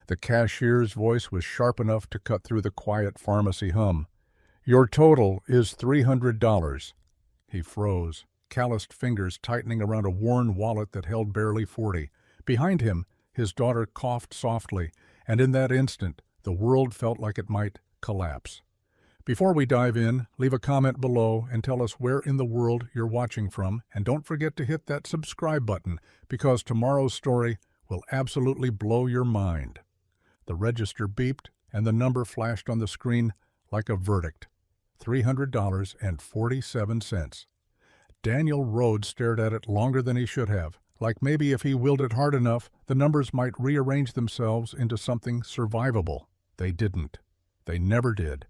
The cashier's voice was sharp enough to cut through the quiet pharmacy hum. "Your total is $300. He froze, calloused fingers tightening around a worn wallet that held barely 40. Behind him, his daughter coughed softly, and in that instant, the world felt like it might collapse. Before we dive in, leave a comment below and tell us where in the world you're watching from, and don't forget to hit that subscribe button, because tomorrow's story will absolutely blow your mind." The register beeped, and the number flashed on the screen like a verdict. $300.47. Daniel Rhodes stared at it longer than he should have, like maybe if he willed it hard enough, the numbers might rearrange themselves into something survivable. They didn't. They never did.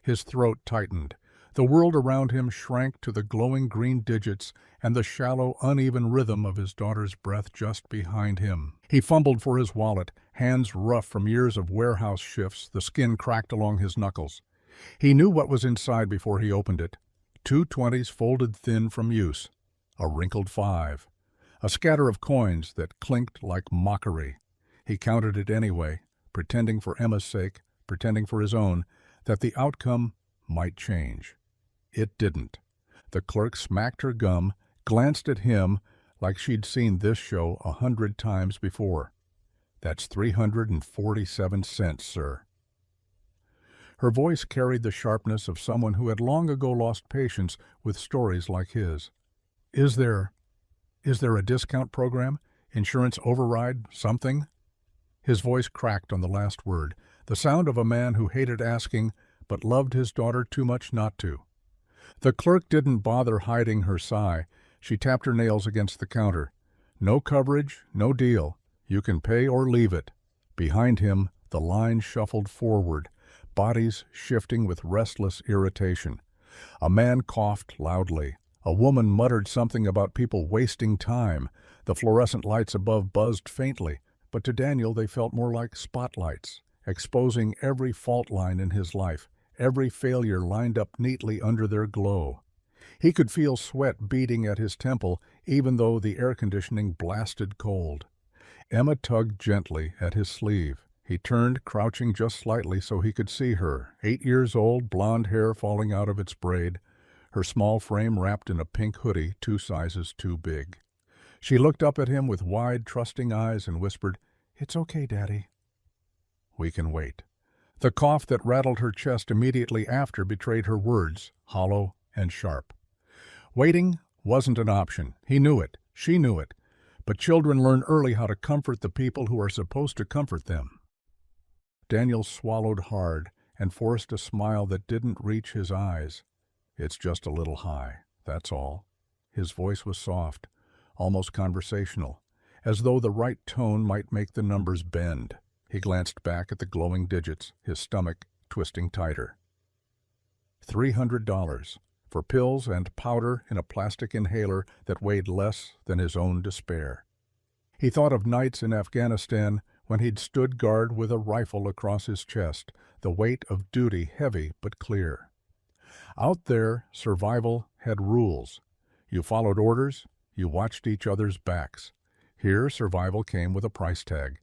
His throat tightened. The world around him shrank to the glowing green digits and the shallow, uneven rhythm of his daughter's breath just behind him. He fumbled for his wallet, hands rough from years of warehouse shifts, the skin cracked along his knuckles. He knew what was inside before he opened it. 2 20s folded thin from use. A wrinkled 5. A scatter of coins that clinked like mockery. He counted it anyway, pretending for Emma's sake, pretending for his own, that the outcome might change. It didn't. The clerk smacked her gum, glanced at him like she'd seen this show 100 times before. "That's 347 cents, sir." Her voice carried the sharpness of someone who had long ago lost patience with stories like his. Is there a discount program? Insurance override? Something?" His voice cracked on the last word, the sound of a man who hated asking but loved his daughter too much not to. The clerk didn't bother hiding her sigh. She tapped her nails against the counter. "No coverage, no deal. You can pay or leave it." Behind him, the line shuffled forward, bodies shifting with restless irritation. A man coughed loudly. A woman muttered something about people wasting time. The fluorescent lights above buzzed faintly, but to Daniel they felt more like spotlights, exposing every fault line in his life, every failure lined up neatly under their glow. He could feel sweat beating at his temple, even though the air conditioning blasted cold. Emma tugged gently at his sleeve. He turned, crouching just slightly so he could see her, 8 years old, blonde hair falling out of its braid, her small frame wrapped in a pink hoodie 2 sizes too big. She looked up at him with wide, trusting eyes and whispered, "It's okay, Daddy." "We can wait." The cough that rattled her chest immediately after betrayed her words, hollow and sharp. Waiting wasn't an option. He knew it. She knew it. But children learn early how to comfort the people who are supposed to comfort them. Daniel swallowed hard and forced a smile that didn't reach his eyes. "It's just a little high, that's all." His voice was soft, almost conversational, as though the right tone might make the numbers bend. He glanced back at the glowing digits, his stomach twisting tighter. $300 for pills and powder in a plastic inhaler that weighed less than his own despair. He thought of nights in Afghanistan when he'd stood guard with a rifle across his chest, the weight of duty heavy but clear. Out there, survival had rules. You followed orders, you watched each other's backs. Here, survival came with a price tag.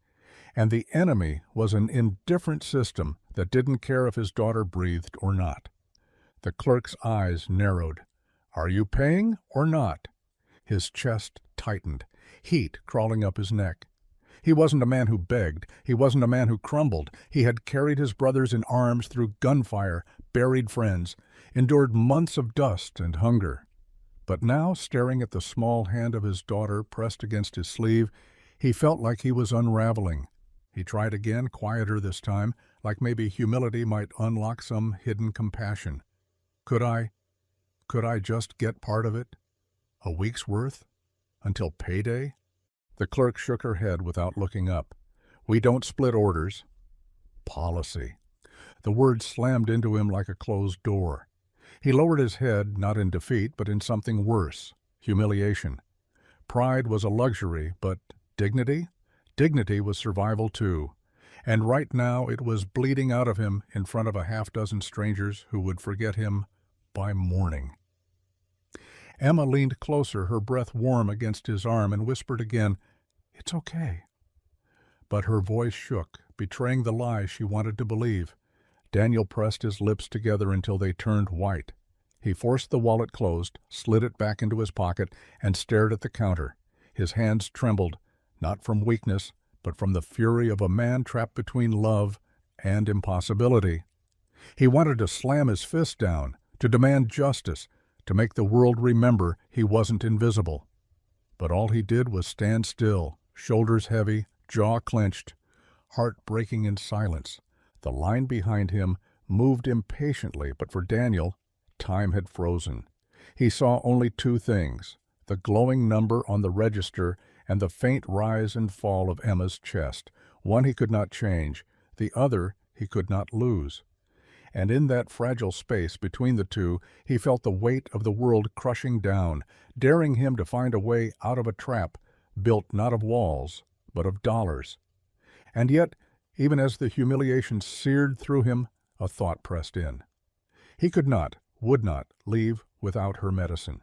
And the enemy was an indifferent system that didn't care if his daughter breathed or not. The clerk's eyes narrowed. "Are you paying or not?" His chest tightened, heat crawling up his neck. He wasn't a man who begged. He wasn't a man who crumbled. He had carried his brothers in arms through gunfire, buried friends, endured months of dust and hunger. But now, staring at the small hand of his daughter pressed against his sleeve, he felt like he was unraveling. He tried again, quieter this time, like maybe humility might unlock some hidden compassion. Could I just get part of it? A week's worth? Until payday? The clerk shook her head without looking up. "We don't split orders." Policy. The word slammed into him like a closed door. He lowered his head, not in defeat, but in something worse, humiliation. Pride was a luxury, but dignity? Dignity was survival too. And right now it was bleeding out of him in front of a half-dozen strangers who would forget him by morning. Emma leaned closer, her breath warm against his arm, and whispered again, "It's okay." But her voice shook, betraying the lie she wanted to believe. Daniel pressed his lips together until they turned white. He forced the wallet closed, slid it back into his pocket, and stared at the counter. His hands trembled, not from weakness, but from the fury of a man trapped between love and impossibility. He wanted to slam his fist down, to demand justice, to make the world remember he wasn't invisible. But all he did was stand still, shoulders heavy, jaw clenched, heart breaking in silence. The line behind him moved impatiently, but for Daniel, time had frozen. He saw only two things: the glowing number on the register and the faint rise and fall of Emma's chest. One he could not change, the other he could not lose. And in that fragile space between the two, he felt the weight of the world crushing down, daring him to find a way out of a trap built not of walls, but of dollars. And yet, even as the humiliation seared through him, a thought pressed in. He could not, would not, leave without her medicine,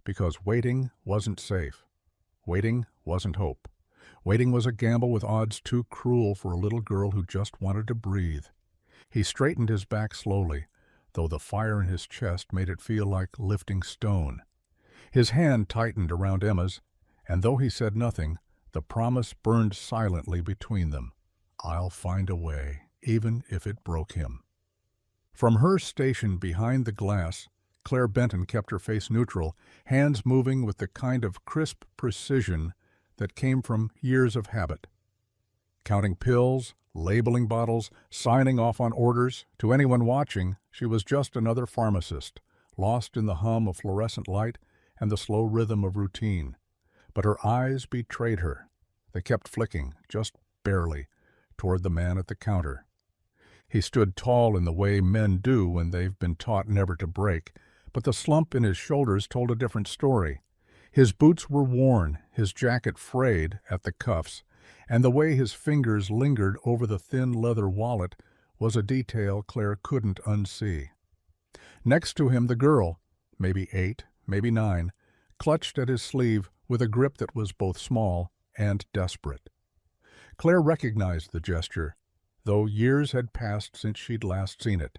because waiting wasn't safe. Waiting wasn't hope. Waiting was a gamble with odds too cruel for a little girl who just wanted to breathe. He straightened his back slowly, though the fire in his chest made it feel like lifting stone. His hand tightened around Emma's, and though he said nothing, the promise burned silently between them. I'll find a way, even if it broke him. From her station behind the glass, Clare Benton kept her face neutral, hands moving with the kind of crisp precision that came from years of habit. Counting pills, labeling bottles, signing off on orders, to anyone watching, she was just another pharmacist, lost in the hum of fluorescent light and the slow rhythm of routine. But her eyes betrayed her. They kept flicking, just barely, toward the man at the counter. He stood tall in the way men do when they've been taught never to break, but the slump in his shoulders told a different story. His boots were worn, his jacket frayed at the cuffs, and the way his fingers lingered over the thin leather wallet was a detail Clare couldn't unsee. Next to him the girl, maybe 8, maybe 9, clutched at his sleeve with a grip that was both small and desperate. Clare recognized the gesture, though years had passed since she'd last seen it.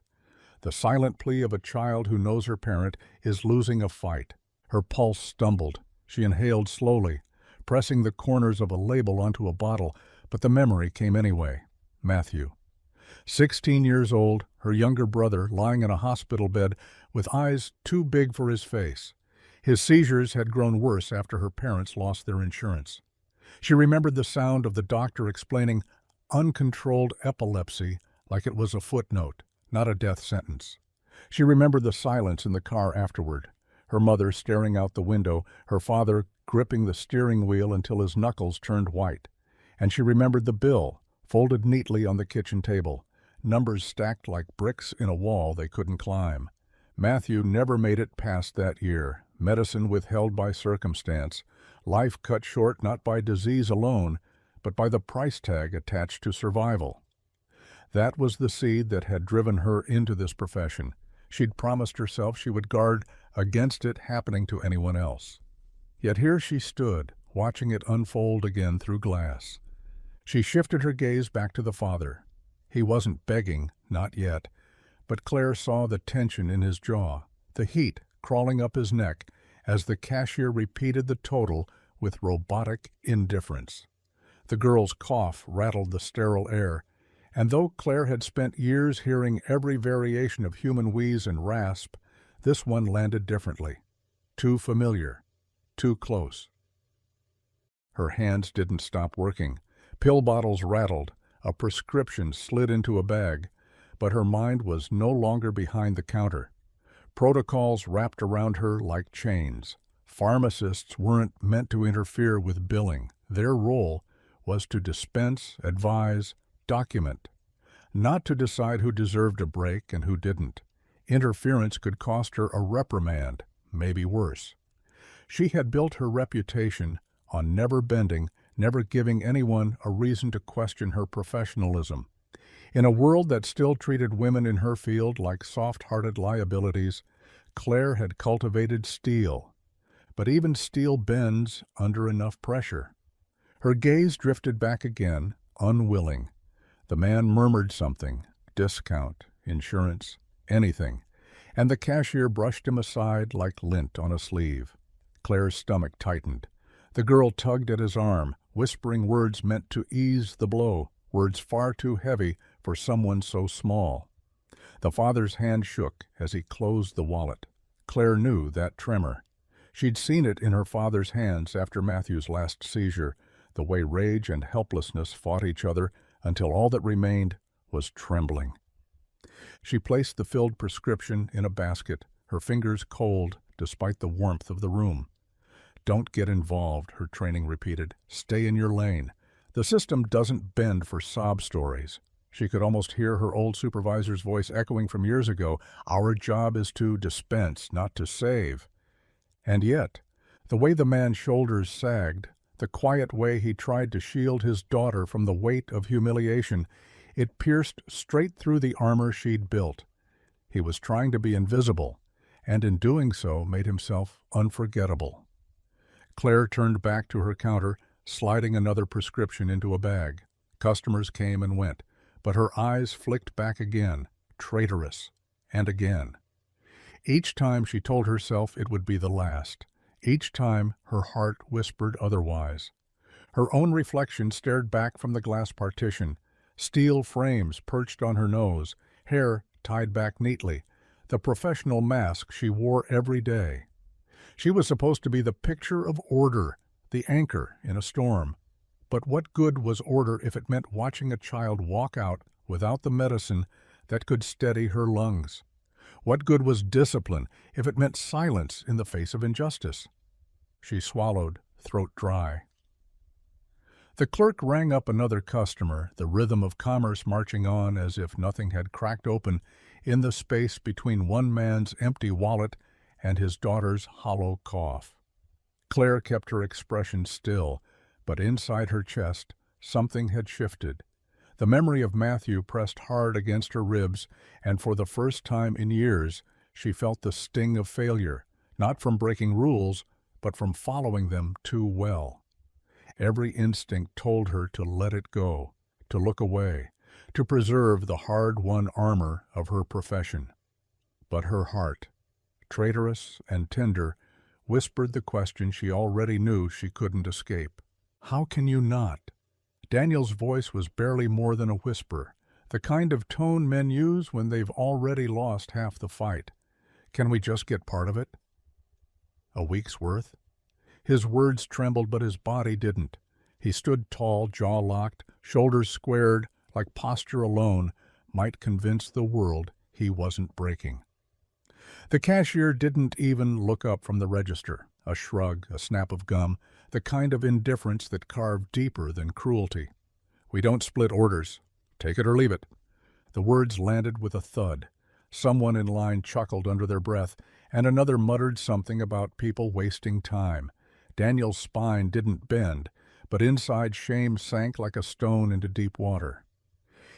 The silent plea of a child who knows her parent is losing a fight. Her pulse stumbled. She inhaled slowly, pressing the corners of a label onto a bottle, but the memory came anyway. Matthew. 16 years old, her younger brother lying in a hospital bed with eyes too big for his face. His seizures had grown worse after her parents lost their insurance. She remembered the sound of the doctor explaining uncontrolled epilepsy like it was a footnote, not a death sentence. She remembered the silence in the car afterward, her mother staring out the window, her father gripping the steering wheel until his knuckles turned white. And she remembered the bill, folded neatly on the kitchen table, numbers stacked like bricks in a wall they couldn't climb. Matthew never made it past that year, medicine withheld by circumstance, life cut short not by disease alone, but by the price tag attached to survival. That was the seed that had driven her into this profession. She'd promised herself she would guard against it happening to anyone else. Yet here she stood, watching it unfold again through glass. She shifted her gaze back to the father. He wasn't begging, not yet, but Clare saw the tension in his jaw, the heat crawling up his neck as the cashier repeated the total with robotic indifference. The girl's cough rattled the sterile air, and though Clare had spent years hearing every variation of human wheeze and rasp, this one landed differently. Too familiar. Too close. Her hands didn't stop working. Pill bottles rattled. A prescription slid into a bag. But her mind was no longer behind the counter. Protocols wrapped around her like chains. Pharmacists weren't meant to interfere with billing. Their role was to dispense, advise, document, not to decide who deserved a break and who didn't. Interference could cost her a reprimand, maybe worse. She had built her reputation on never bending, never giving anyone a reason to question her professionalism. In a world that still treated women in her field like soft-hearted liabilities, Clare had cultivated steel. But even steel bends under enough pressure. Her gaze drifted back again, unwilling. The man murmured something, discount, insurance, anything, and the cashier brushed him aside like lint on a sleeve. Claire's stomach tightened. The girl tugged at his arm, whispering words meant to ease the blow, words far too heavy for someone so small. The father's hand shook as he closed the wallet. Claire knew that tremor. She'd seen it in her father's hands after Matthew's last seizure, the way rage and helplessness fought each other until all that remained was trembling. She placed the filled prescription in a basket, her fingers cold despite the warmth of the room. "Don't get involved," her training repeated. "Stay in your lane. The system doesn't bend for sob stories." She could almost hear her old supervisor's voice echoing from years ago. "Our job is to dispense, not to save." And yet, the way the man's shoulders sagged, the quiet way he tried to shield his daughter from the weight of humiliation, it pierced straight through the armor she'd built. He was trying to be invisible, and in doing so made himself unforgettable. Claire turned back to her counter, sliding another prescription into a bag. Customers came and went, but her eyes flicked back again, traitorous, and again. Each time she told herself it would be the last. Each time her heart whispered otherwise. Her own reflection stared back from the glass partition, steel frames perched on her nose, hair tied back neatly, the professional mask she wore every day. She was supposed to be the picture of order, the anchor in a storm. But what good was order if it meant watching a child walk out without the medicine that could steady her lungs? What good was discipline if it meant silence in the face of injustice? She swallowed, throat dry. The clerk rang up another customer, the rhythm of commerce marching on as if nothing had cracked open in the space between one man's empty wallet and his daughter's hollow cough. Claire kept her expression still, but inside her chest something had shifted. The memory of Matthew pressed hard against her ribs, and for the first time in years she felt the sting of failure, not from breaking rules, but from following them too well. Every instinct told her to let it go, to look away, to preserve the hard-won armor of her profession. But her heart, traitorous and tender, whispered the question she already knew she couldn't escape. "How can you not?" Daniel's voice was barely more than a whisper, the kind of tone men use when they've already lost half the fight. "Can we just get part of it? A week's worth?" His words trembled, but his body didn't. He stood tall, jaw locked, shoulders squared, like posture alone might convince the world he wasn't breaking. The cashier didn't even look up from the register. A shrug, a snap of gum, the kind of indifference that carved deeper than cruelty. "We don't split orders. Take it or leave it." The words landed with a thud. Someone in line chuckled under their breath, and another muttered something about people wasting time. Daniel's spine didn't bend, but inside shame sank like a stone into deep water.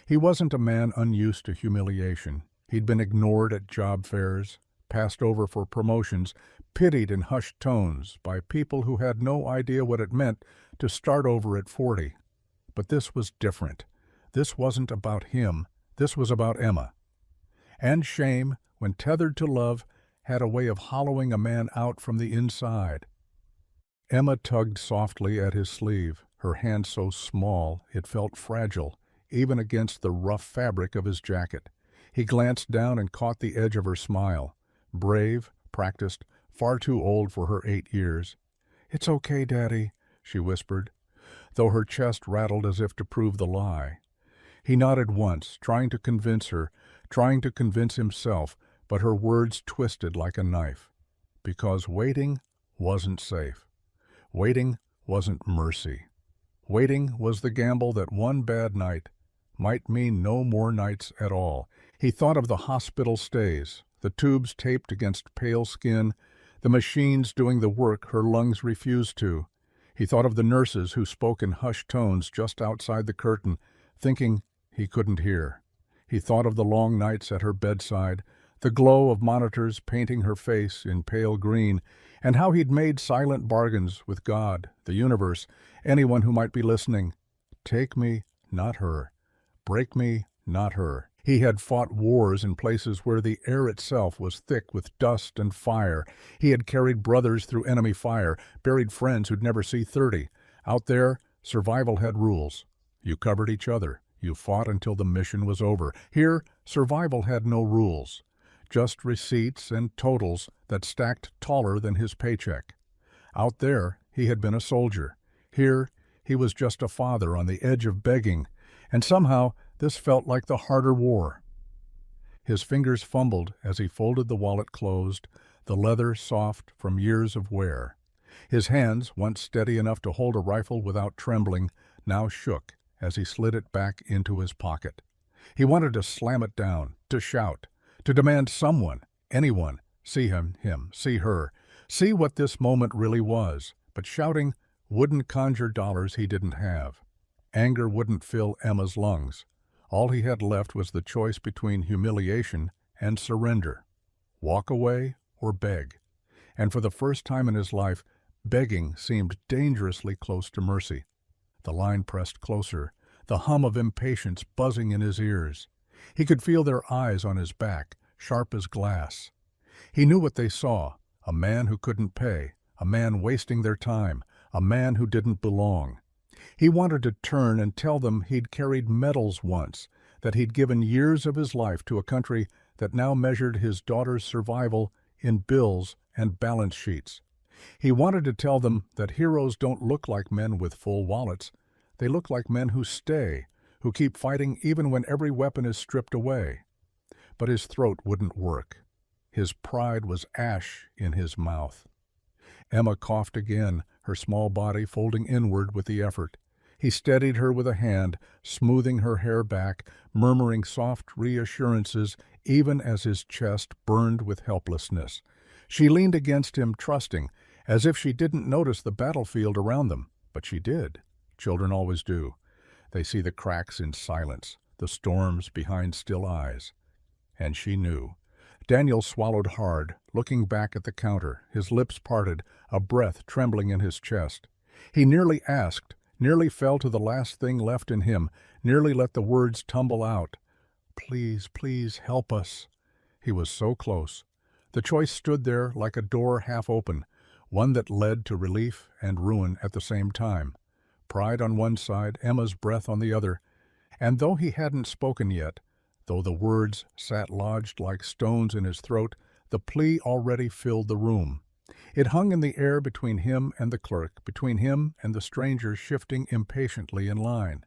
He wasn't a man unused to humiliation. He'd been ignored at job fairs, passed over for promotions, pitied in hushed tones by people who had no idea what it meant to start over at 40. But this was different. This wasn't about him. This was about Emma. And shame, when tethered to love, had a way of hollowing a man out from the inside. Emma tugged softly at his sleeve, her hand so small it felt fragile, even against the rough fabric of his jacket. He glanced down and caught the edge of her smile. Brave, practiced, far too old for her 8 years. "It's okay, Daddy," she whispered, though her chest rattled as if to prove the lie. He nodded once, trying to convince her, trying to convince himself, but her words twisted like a knife. Because waiting wasn't safe. Waiting wasn't mercy. Waiting was the gamble that one bad night might mean no more nights at all. He thought of the hospital stays, the tubes taped against pale skin, the machines doing the work her lungs refused to. He thought of the nurses who spoke in hushed tones just outside the curtain, thinking he couldn't hear. He thought of the long nights at her bedside, the glow of monitors painting her face in pale green, and how he'd made silent bargains with God, the universe, anyone who might be listening. Take me, not her. Break me, not her. He had fought wars in places where the air itself was thick with dust and fire. He had carried brothers through enemy fire, buried friends who'd never see 30. Out there, survival had rules. You covered each other. You fought until the mission was over. Here, survival had no rules. Just receipts and totals that stacked taller than his paycheck. Out there, he had been a soldier. Here, he was just a father on the edge of begging, and somehow this felt like the harder war. His fingers fumbled as he folded the wallet closed, the leather soft from years of wear. His hands, once steady enough to hold a rifle without trembling, now shook as he slid it back into his pocket. He wanted to slam it down, to shout, to demand someone, anyone, see him, see her, see what this moment really was, but shouting wouldn't conjure dollars he didn't have. Anger wouldn't fill Emma's lungs. All he had left was the choice between humiliation and surrender. Walk away or beg. And for the first time in his life, begging seemed dangerously close to mercy. The line pressed closer, the hum of impatience buzzing in his ears. He could feel their eyes on his back, sharp as glass. He knew what they saw, a man who couldn't pay, a man wasting their time, a man who didn't belong. He wanted to turn and tell them he'd carried medals once, that he'd given years of his life to a country that now measured his daughter's survival in bills and balance sheets. He wanted to tell them that heroes don't look like men with full wallets. They look like men who stay, who keep fighting even when every weapon is stripped away. But his throat wouldn't work. His pride was ash in his mouth. Emma coughed again, her small body folding inward with the effort. He steadied her with a hand, smoothing her hair back, murmuring soft reassurances even as his chest burned with helplessness. She leaned against him, trusting, as if she didn't notice the battlefield around them. But she did. Children always do. They see the cracks in silence, the storms behind still eyes. And she knew. Daniel swallowed hard, looking back at the counter, his lips parted, a breath trembling in his chest. He nearly asked, nearly fell to the last thing left in him, nearly let the words tumble out. Please, please help us. He was so close. The choice stood there like a door half open, one that led to relief and ruin at the same time. Pride on one side, Emma's breath on the other. And though he hadn't spoken yet, though the words sat lodged like stones in his throat, the plea already filled the room. It hung in the air between him and the clerk, between him and the stranger shifting impatiently in line.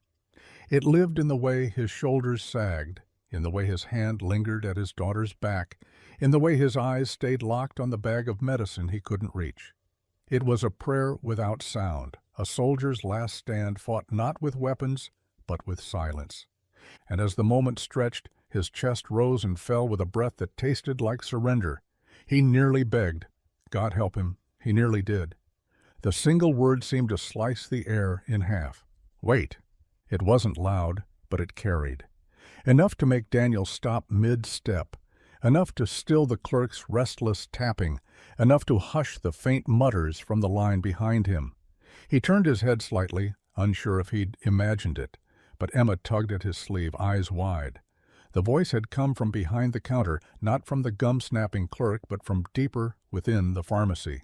It lived in the way his shoulders sagged, in the way his hand lingered at his daughter's back, in the way his eyes stayed locked on the bag of medicine he couldn't reach. It was a prayer without sound, a soldier's last stand fought not with weapons, but with silence. And as the moment stretched, his chest rose and fell with a breath that tasted like surrender. He nearly begged. God help him, he nearly did. The single word seemed to slice the air in half. Wait. It wasn't loud, but it carried. Enough to make Daniel stop mid-step, enough to still the clerk's restless tapping, enough to hush the faint mutters from the line behind him. He turned his head slightly, unsure if he'd imagined it, but Emma tugged at his sleeve, eyes wide. The voice had come from behind the counter, not from the gum-snapping clerk, but from deeper within the pharmacy.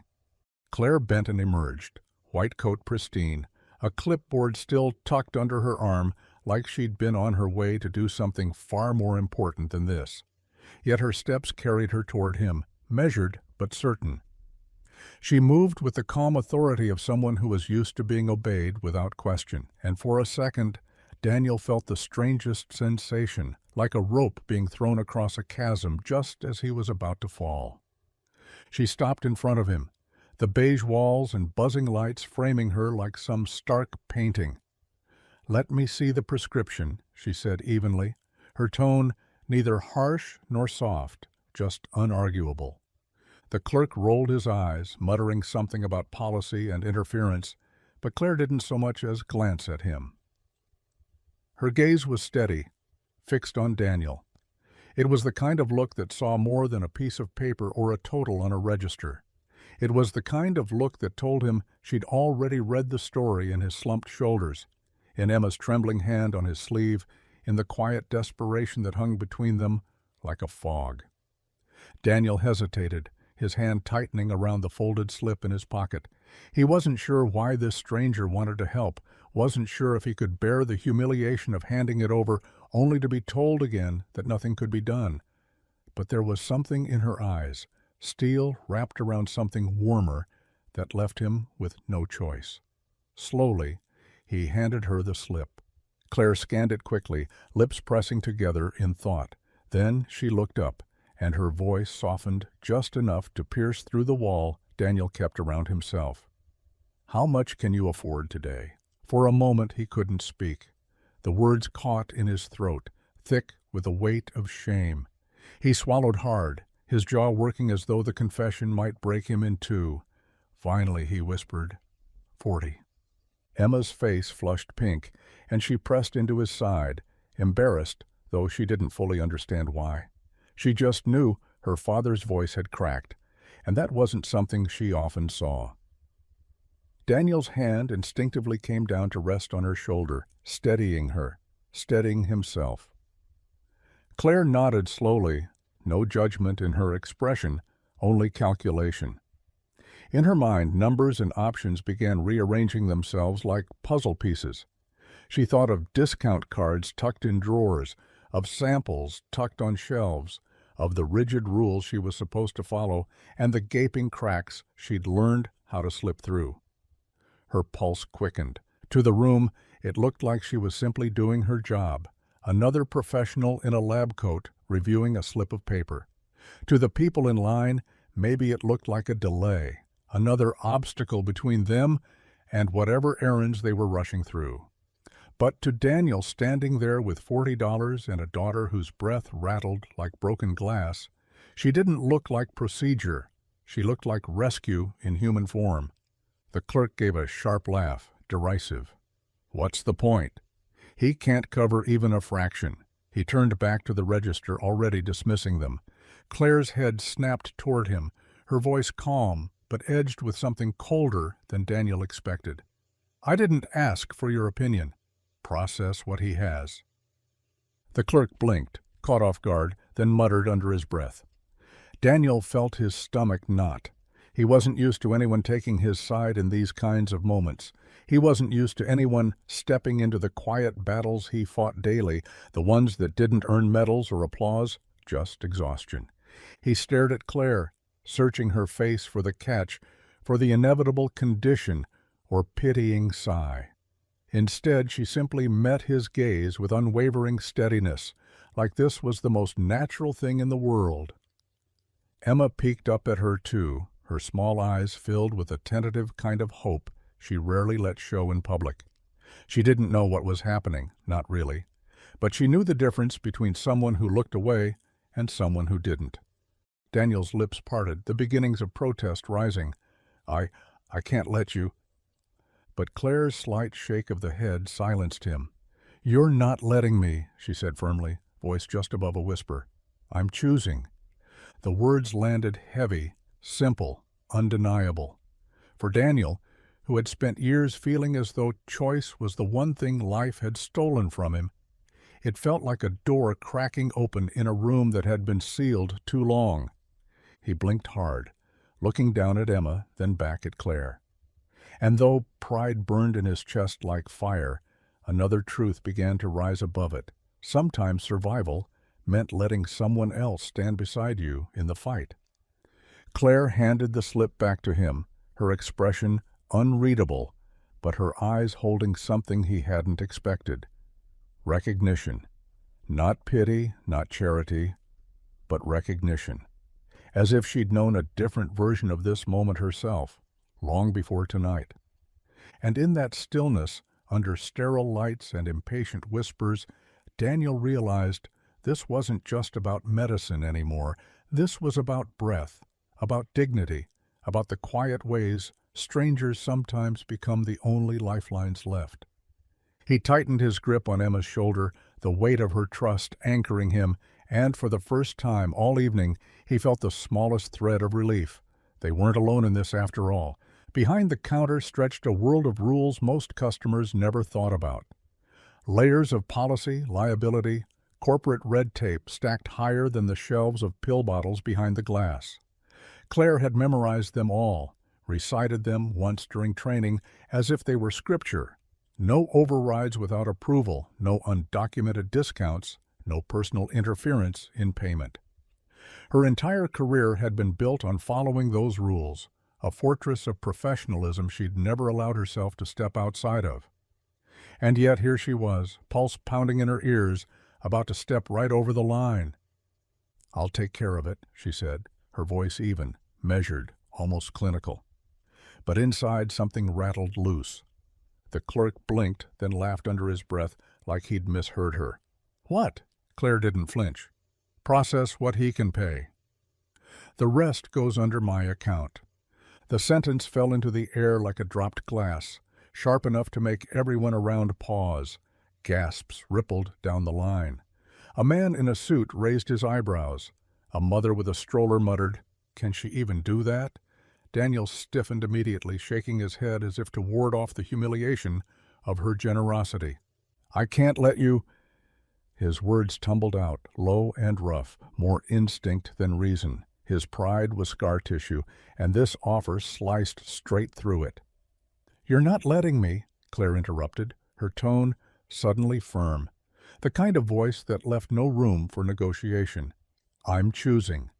Clare Benton emerged, white coat pristine, a clipboard still tucked under her arm, like she'd been on her way to do something far more important than this. Yet her steps carried her toward him, measured but certain. She moved with the calm authority of someone who was used to being obeyed without question, and for a second Daniel felt the strangest sensation, like a rope being thrown across a chasm just as he was about to fall. She stopped in front of him, the beige walls and buzzing lights framing her like some stark painting. "Let me see the prescription," she said evenly, her tone neither harsh nor soft, just unarguable. The clerk rolled his eyes, muttering something about policy and interference, but Clare didn't so much as glance at him. Her gaze was steady, fixed on Daniel. It was the kind of look that saw more than a piece of paper or a total on a register. It was the kind of look that told him she'd already read the story in his slumped shoulders, in Emma's trembling hand on his sleeve, in the quiet desperation that hung between them like a fog. Daniel hesitated, his hand tightening around the folded slip in his pocket. He wasn't sure why this stranger wanted to help, wasn't sure if he could bear the humiliation of handing it over only to be told again that nothing could be done. But there was something in her eyes, steel wrapped around something warmer, that left him with no choice. Slowly, he handed her the slip. Claire scanned it quickly, lips pressing together in thought. Then she looked up, and her voice softened just enough to pierce through the wall Daniel kept around himself. "How much can you afford today?" For a moment he couldn't speak. The words caught in his throat, thick with the weight of shame. He swallowed hard, his jaw working as though the confession might break him in two. Finally he whispered, 40. Emma's face flushed pink, and she pressed into his side, embarrassed, though she didn't fully understand why. She just knew her father's voice had cracked, and that wasn't something she often saw. Daniel's hand instinctively came down to rest on her shoulder, steadying her, steadying himself. Claire nodded slowly, no judgment in her expression, only calculation. In her mind, numbers and options began rearranging themselves like puzzle pieces. She thought of discount cards tucked in drawers, of samples tucked on shelves, of the rigid rules she was supposed to follow, and the gaping cracks she'd learned how to slip through. Her pulse quickened. To the room, it looked like she was simply doing her job, another professional in a lab coat reviewing a slip of paper. To the people in line, maybe it looked like a delay, another obstacle between them and whatever errands they were rushing through. But to Daniel, standing there with $40 and a daughter whose breath rattled like broken glass, she didn't look like procedure. She looked like rescue in human form. The clerk gave a sharp laugh, derisive. "What's the point? He can't cover even a fraction." He turned back to the register, already dismissing them. Claire's head snapped toward him, her voice calm, but edged with something colder than Daniel expected. "I didn't ask for your opinion. Process what he has." The clerk blinked, caught off guard, then muttered under his breath. Daniel felt his stomach knot. He wasn't used to anyone taking his side in these kinds of moments. He wasn't used to anyone stepping into the quiet battles he fought daily, the ones that didn't earn medals or applause, just exhaustion. He stared at Claire, searching her face for the catch, for the inevitable condition or pitying sigh. Instead, she simply met his gaze with unwavering steadiness, like this was the most natural thing in the world. Emma peeked up at her too, her small eyes filled with a tentative kind of hope she rarely let show in public. She didn't know what was happening, not really, but she knew the difference between someone who looked away and someone who didn't. Daniel's lips parted, the beginnings of protest rising. I can't let you." But Claire's slight shake of the head silenced him. "You're not letting me," she said firmly, voice just above a whisper. "I'm choosing." The words landed heavy, simple, undeniable. For Daniel, who had spent years feeling as though choice was the one thing life had stolen from him, it felt like a door cracking open in a room that had been sealed too long. He blinked hard, looking down at Emma, then back at Claire. And though pride burned in his chest like fire, another truth began to rise above it. Sometimes survival meant letting someone else stand beside you in the fight. Claire handed the slip back to him, her expression unreadable, but her eyes holding something he hadn't expected. Recognition. Not pity, not charity, but recognition. As if she'd known a different version of this moment herself, long before tonight. And in that stillness, under sterile lights and impatient whispers, Daniel realized this wasn't just about medicine anymore. This was about breath, about dignity, about the quiet ways strangers sometimes become the only lifelines left. He tightened his grip on Emma's shoulder, the weight of her trust anchoring him, and for the first time all evening he felt the smallest thread of relief. They weren't alone in this after all. Behind the counter stretched a world of rules most customers never thought about. Layers of policy, liability, corporate red tape stacked higher than the shelves of pill bottles behind the glass. Clare had memorized them all, recited them once during training as if they were scripture. No overrides without approval, no undocumented discounts, no personal interference in payment. Her entire career had been built on following those rules, a fortress of professionalism she'd never allowed herself to step outside of. And yet here she was, pulse pounding in her ears, about to step right over the line. "I'll take care of it," she said, her voice even, measured, almost clinical. But inside something rattled loose. The clerk blinked, then laughed under his breath like he'd misheard her. "What?" Clare didn't flinch. "Process what he can pay. The rest goes under my account." The sentence fell into the air like a dropped glass, sharp enough to make everyone around pause. Gasps rippled down the line. A man in a suit raised his eyebrows. A mother with a stroller muttered, "Can she even do that?" Daniel stiffened immediately, shaking his head as if to ward off the humiliation of her generosity. "I can't let you—" His words tumbled out, low and rough, more instinct than reason. His pride was scar tissue, and this offer sliced straight through it. "You're not letting me," Clare interrupted, her tone suddenly firm, the kind of voice that left no room for negotiation. "I'm choosing."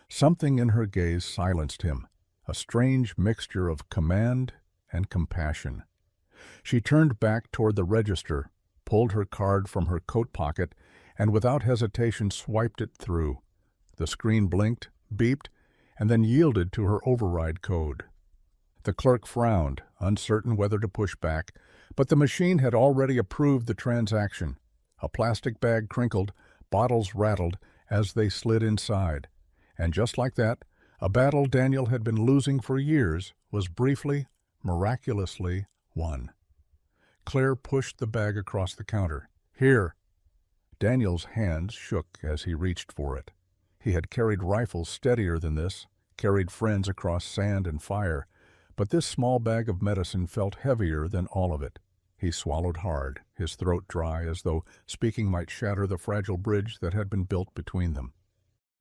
Something in her gaze silenced him, a strange mixture of command and compassion. She turned back toward the register, pulled her card from her coat pocket, and without hesitation swiped it through. The screen blinked, beeped, and then yielded to her override code. The clerk frowned, uncertain whether to push back, but the machine had already approved the transaction. A plastic bag crinkled, bottles rattled as they slid inside. And just like that, a battle Daniel had been losing for years was briefly, miraculously won. Clare pushed the bag across the counter. "Here." Daniel's hands shook as he reached for it. He had carried rifles steadier than this, carried friends across sand and fire, but this small bag of medicine felt heavier than all of it. He swallowed hard, his throat dry, as though speaking might shatter the fragile bridge that had been built between them.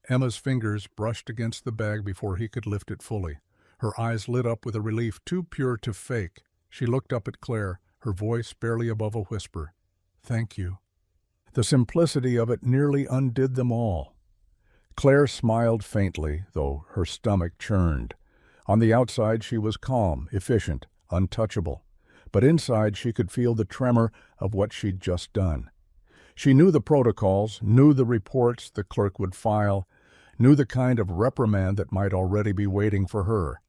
Emma's fingers brushed against the bag before he could lift it fully. Her eyes lit up with a relief too pure to fake. She looked up at Clare, her voice barely above a whisper. "Thank you." The simplicity of it nearly undid them all. Clare smiled faintly, though her stomach churned. On the outside she was calm, efficient, untouchable. But inside she could feel the tremor of what she'd just done. She knew the protocols, knew the reports the clerk would file, knew the kind of reprimand that might already be waiting for her.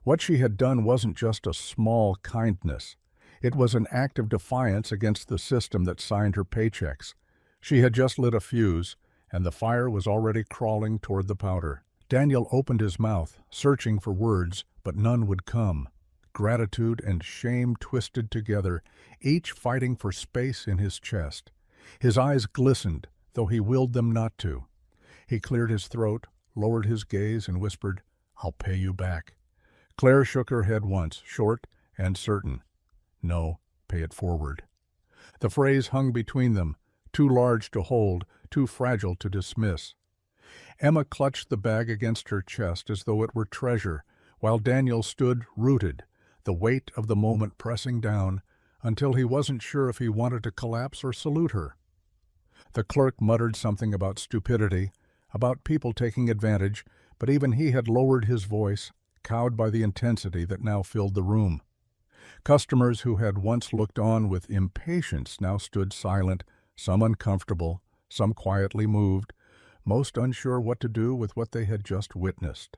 What she had done wasn't just a small kindness. It was an act of defiance against the system that signed her paychecks. She had just lit a fuse, and the fire was already crawling toward the powder. Daniel opened his mouth, searching for words, but none would come. Gratitude and shame twisted together, each fighting for space in his chest. His eyes glistened, though he willed them not to. He cleared his throat, lowered his gaze, and whispered, "I'll pay you back." Clare shook her head once, short and certain. "No, pay it forward." The phrase hung between them, too large to hold, too fragile to dismiss. Emma clutched the bag against her chest as though it were treasure, while Daniel stood rooted, the weight of the moment pressing down, until he wasn't sure if he wanted to collapse or salute her. The clerk muttered something about stupidity, about people taking advantage, but even he had lowered his voice, cowed by the intensity that now filled the room. Customers who had once looked on with impatience now stood silent, some uncomfortable, some quietly moved, most unsure what to do with what they had just witnessed.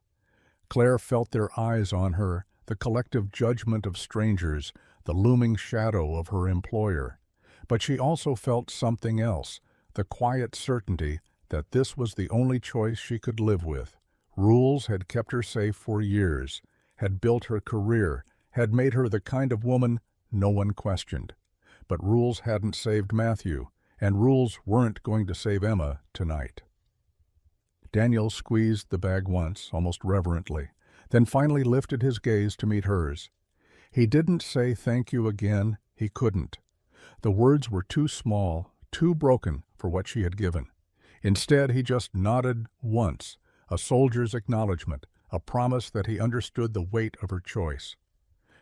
Clare felt their eyes on her, the collective judgment of strangers, the looming shadow of her employer. But she also felt something else, the quiet certainty that this was the only choice she could live with. Rules had kept her safe for years, had built her career, had made her the kind of woman no one questioned. But rules hadn't saved Matthew, and rules weren't going to save Emma tonight. Daniel squeezed the bag once, almost reverently, then finally lifted his gaze to meet hers. He didn't say thank you again, he couldn't. The words were too small, too broken for what she had given. Instead, he just nodded once, a soldier's acknowledgment, a promise that he understood the weight of her choice.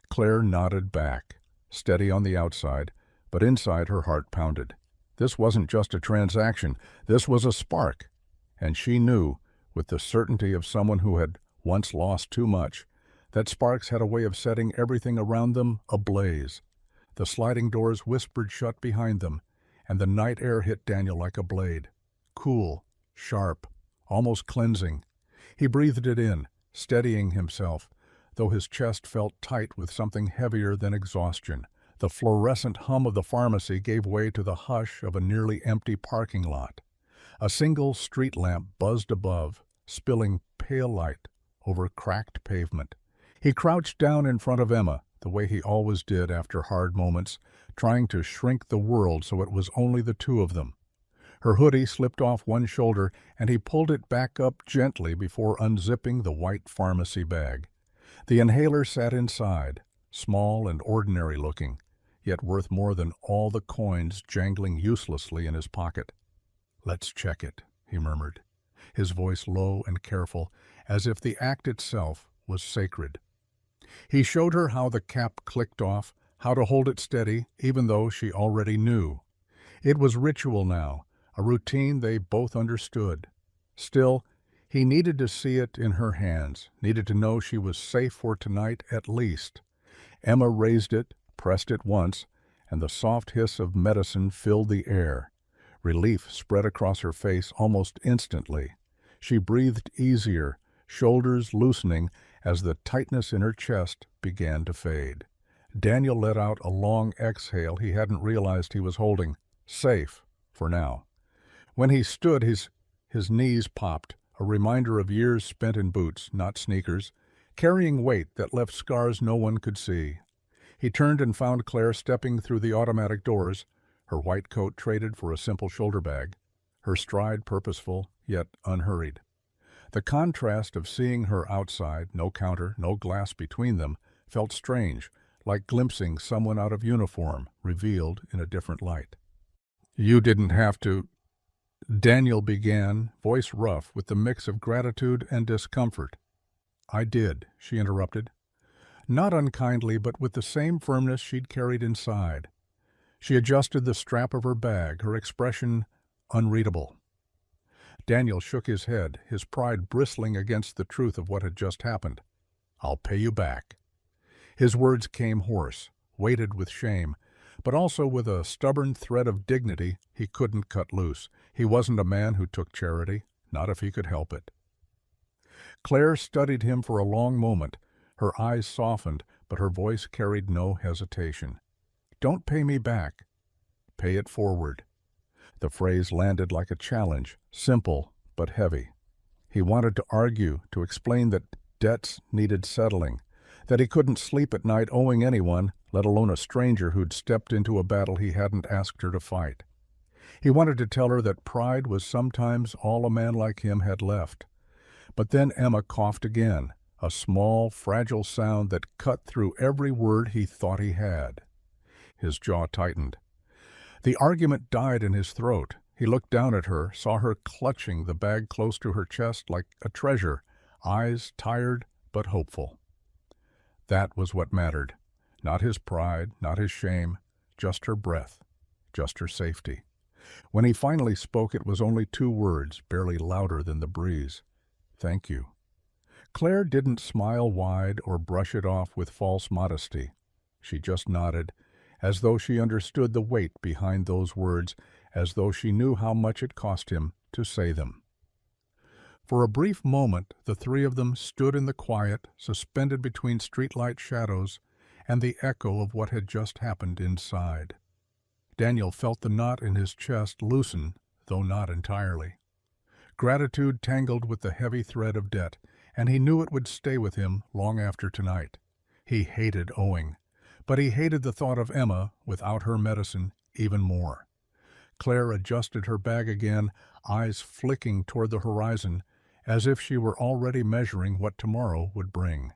Clare nodded back, steady on the outside, but inside her heart pounded. This wasn't just a transaction, this was a spark. And she knew, with the certainty of someone who had once lost too much, that sparks had a way of setting everything around them ablaze. The sliding doors whispered shut behind them, and the night air hit Daniel like a blade. Cool, sharp, almost cleansing. He breathed it in, steadying himself, though his chest felt tight with something heavier than exhaustion. The fluorescent hum of the pharmacy gave way to the hush of a nearly empty parking lot. A single street lamp buzzed above, spilling pale light over cracked pavement. He crouched down in front of Emma, the way he always did after hard moments, trying to shrink the world so it was only the two of them. Her hoodie slipped off one shoulder, and he pulled it back up gently before unzipping the white pharmacy bag. The inhaler sat inside, small and ordinary-looking, yet worth more than all the coins jangling uselessly in his pocket. "Let's check it," he murmured, his voice low and careful, as if the act itself was sacred. He showed her how the cap clicked off, how to hold it steady, even though she already knew. It was ritual now, a routine they both understood. Still, he needed to see it in her hands, needed to know she was safe for tonight at least. Emma raised it, pressed it once, and the soft hiss of medicine filled the air. Relief spread across her face almost instantly. She breathed easier, shoulders loosening as the tightness in her chest began to fade. Daniel let out a long exhale he hadn't realized he was holding. Safe, for now. When he stood, his knees popped, a reminder of years spent in boots, not sneakers, carrying weight that left scars no one could see. He turned and found Clare stepping through the automatic doors, her white coat traded for a simple shoulder bag, her stride purposeful, yet unhurried. The contrast of seeing her outside, no counter, no glass between them, felt strange, like glimpsing someone out of uniform, revealed in a different light. "You didn't have to—" Daniel began, voice rough with the mix of gratitude and discomfort. "I did," she interrupted. Not unkindly, but with the same firmness she'd carried inside. She adjusted the strap of her bag, her expression unreadable. Daniel shook his head, his pride bristling against the truth of what had just happened. "I'll pay you back." His words came hoarse, weighted with shame, but also with a stubborn thread of dignity he couldn't cut loose. He wasn't a man who took charity, not if he could help it. Clare studied him for a long moment. Her eyes softened, but her voice carried no hesitation. "Don't pay me back. Pay it forward." The phrase landed like a challenge, simple but heavy. He wanted to argue, to explain that debts needed settling, that he couldn't sleep at night owing anyone, let alone a stranger who'd stepped into a battle he hadn't asked her to fight. He wanted to tell her that pride was sometimes all a man like him had left. But then Emma coughed again, a small, fragile sound that cut through every word he thought he had. His jaw tightened. The argument died in his throat. He looked down at her, saw her clutching the bag close to her chest like a treasure, eyes tired but hopeful. That was what mattered. Not his pride, not his shame, just her breath, just her safety. When he finally spoke, it was only 2 words, barely louder than the breeze. "Thank you." Clare didn't smile wide or brush it off with false modesty. She just nodded, as though she understood the weight behind those words, as though she knew how much it cost him to say them. For a brief moment, the three of them stood in the quiet, suspended between streetlight shadows and the echo of what had just happened inside. Daniel felt the knot in his chest loosen, though not entirely. Gratitude tangled with the heavy thread of debt, and he knew it would stay with him long after tonight. He hated owing, but he hated the thought of Emma, without her medicine, even more. Clare adjusted her bag again, eyes flicking toward the horizon, as if she were already measuring what tomorrow would bring.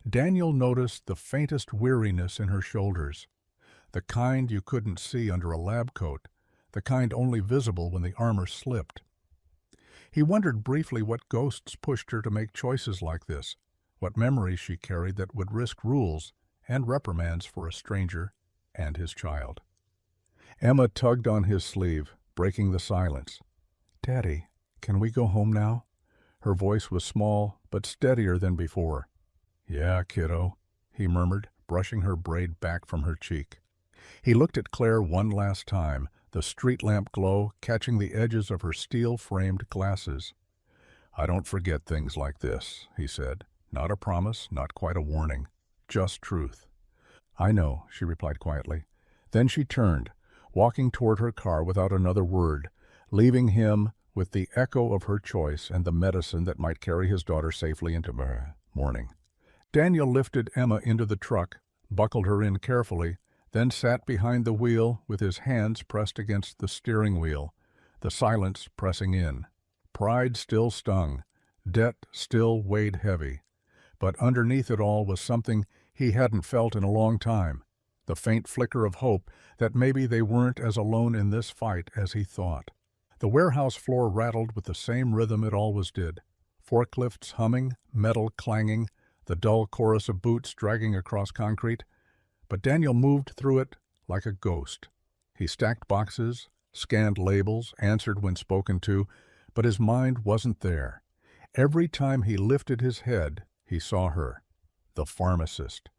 Daniel noticed the faintest weariness in her shoulders. the kind you couldn't see under a lab coat, the kind only visible when the armor slipped. He wondered briefly what ghosts pushed her to make choices like this, what memories she carried that would risk rules and reprimands for a stranger and his child. Emma tugged on his sleeve, breaking the silence. "Daddy, can we go home now?" Her voice was small, but steadier than before. "Yeah, kiddo," he murmured, brushing her braid back from her cheek. He looked at Clare one last time, the street lamp glow catching the edges of her steel-framed glasses. "I don't forget things like this," he said. "Not a promise, not quite a warning. Just truth." "I know," she replied quietly. Then she turned, walking toward her car without another word, leaving him with the echo of her choice and the medicine that might carry his daughter safely into morning. Daniel lifted Emma into the truck, buckled her in carefully, then sat behind the wheel with his hands pressed against the steering wheel, the silence pressing in. Pride still stung, debt still weighed heavy, but underneath it all was something he hadn't felt in a long time, the faint flicker of hope that maybe they weren't as alone in this fight as he thought. The warehouse floor rattled with the same rhythm it always did, forklifts humming, metal clanging, the dull chorus of boots dragging across concrete, but Daniel moved through it like a ghost. He stacked boxes, scanned labels, answered when spoken to, but his mind wasn't there. Every time he lifted his head, he saw her, the pharmacist.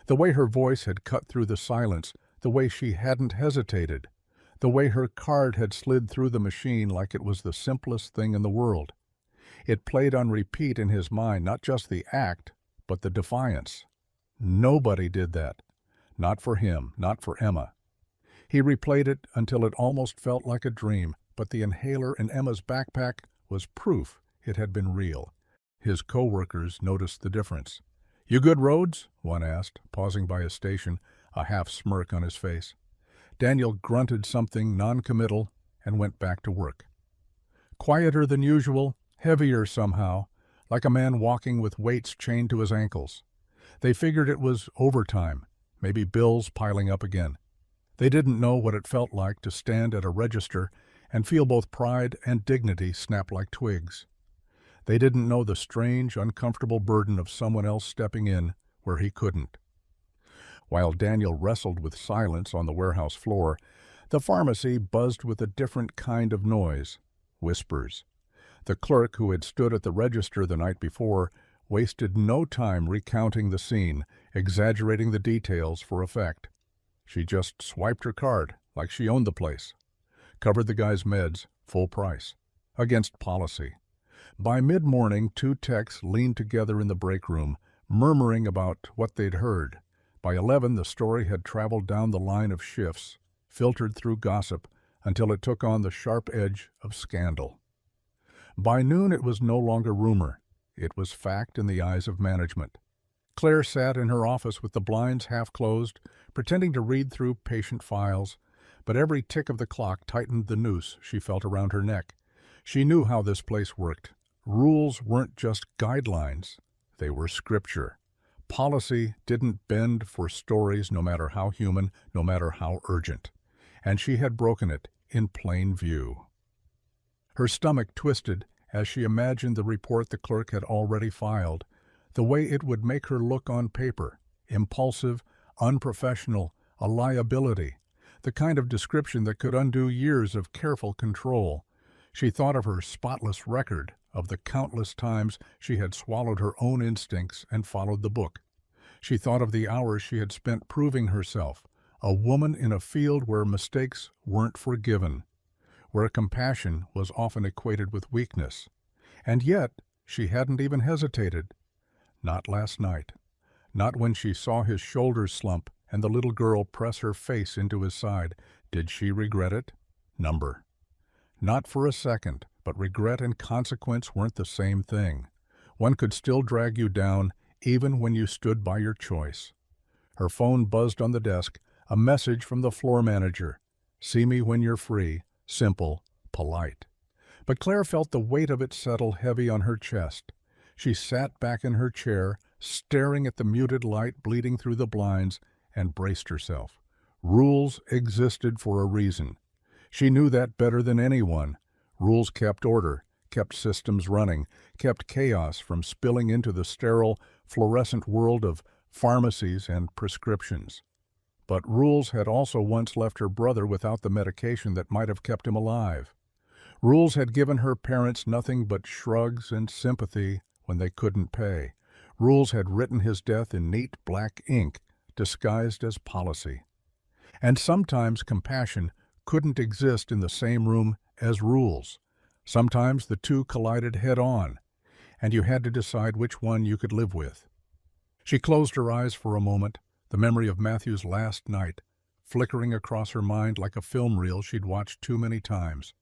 The way her voice had cut through the silence, the way she hadn't hesitated, the way her card had slid through the machine like it was the simplest thing in the world. It played on repeat in his mind, not just the act, but the defiance. Nobody did that. Not for him, not for Emma. He replayed it until it almost felt like a dream, but the inhaler in Emma's backpack was proof it had been real. His co-workers noticed the difference. "You good, Rhodes?" one asked, pausing by a station, a half-smirk on his face. Daniel grunted something non-committal and went back to work. Quieter than usual, heavier somehow, like a man walking with weights chained to his ankles. They figured it was overtime, maybe bills piling up again. They didn't know what it felt like to stand at a register and feel both pride and dignity snap like twigs. They didn't know the strange, uncomfortable burden of someone else stepping in where he couldn't. While Daniel wrestled with silence on the warehouse floor, the pharmacy buzzed with a different kind of noise, whispers. The clerk who had stood at the register the night before wasted no time recounting the scene, exaggerating the details for effect. She just swiped her card like she owned the place. Covered the guy's meds, full price. Against policy. By mid-morning, two techs leaned together in the break room, murmuring about what they'd heard. By 11, the story had traveled down the line of shifts, filtered through gossip, until it took on the sharp edge of scandal. By noon, it was no longer rumor. It was fact in the eyes of management. Clare sat in her office with the blinds half closed, pretending to read through patient files, but every tick of the clock tightened the noose she felt around her neck. She knew how this place worked. Rules weren't just guidelines. They were scripture. Policy didn't bend for stories no matter how human, no matter how urgent. And she had broken it in plain view. Her stomach twisted as she imagined the report the clerk had already filed, the way it would make her look on paper, impulsive, unprofessional, a liability, the kind of description that could undo years of careful control. She thought of her spotless record, of the countless times she had swallowed her own instincts and followed the book. She thought of the hours she had spent proving herself, a woman in a field where mistakes weren't forgiven, where compassion was often equated with weakness. And yet, she hadn't even hesitated. Not last night. Not when she saw his shoulders slump and the little girl press her face into his side. Did she regret it? Number. Not for a second, but regret and consequence weren't the same thing. One could still drag you down, even when you stood by your choice. Her phone buzzed on the desk, a message from the floor manager. "See me when you're free." Simple, polite. But Clare felt the weight of it settle heavy on her chest. She sat back in her chair, staring at the muted light bleeding through the blinds, and braced herself. Rules existed for a reason. She knew that better than anyone. Rules kept order, kept systems running, kept chaos from spilling into the sterile, fluorescent world of pharmacies and prescriptions. But rules had also once left her brother without the medication that might have kept him alive. Rules had given her parents nothing but shrugs and sympathy when they couldn't pay. Rules had written his death in neat black ink, disguised as policy. And sometimes compassion couldn't exist in the same room as rules. Sometimes the two collided head-on, and you had to decide which one you could live with. She closed her eyes for a moment, the memory of Matthew's last night flickering across her mind like a film reel she'd watched too many times.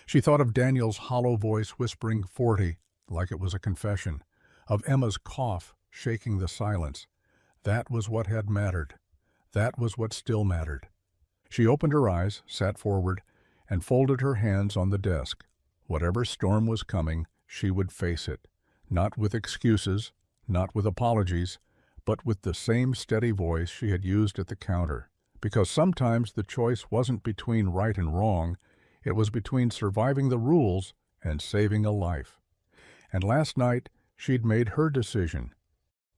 She thought of Daniel's hollow voice whispering 40, like it was a confession, of Emma's cough shaking the silence. That was what had mattered. That was what still mattered. She opened her eyes, sat forward, and folded her hands on the desk. Whatever storm was coming, she would face it, not with excuses, not with apologies, but with the same steady voice she had used at the counter. Because sometimes the choice wasn't between right and wrong, it was between surviving the rules and saving a life. And last night, she'd made her decision.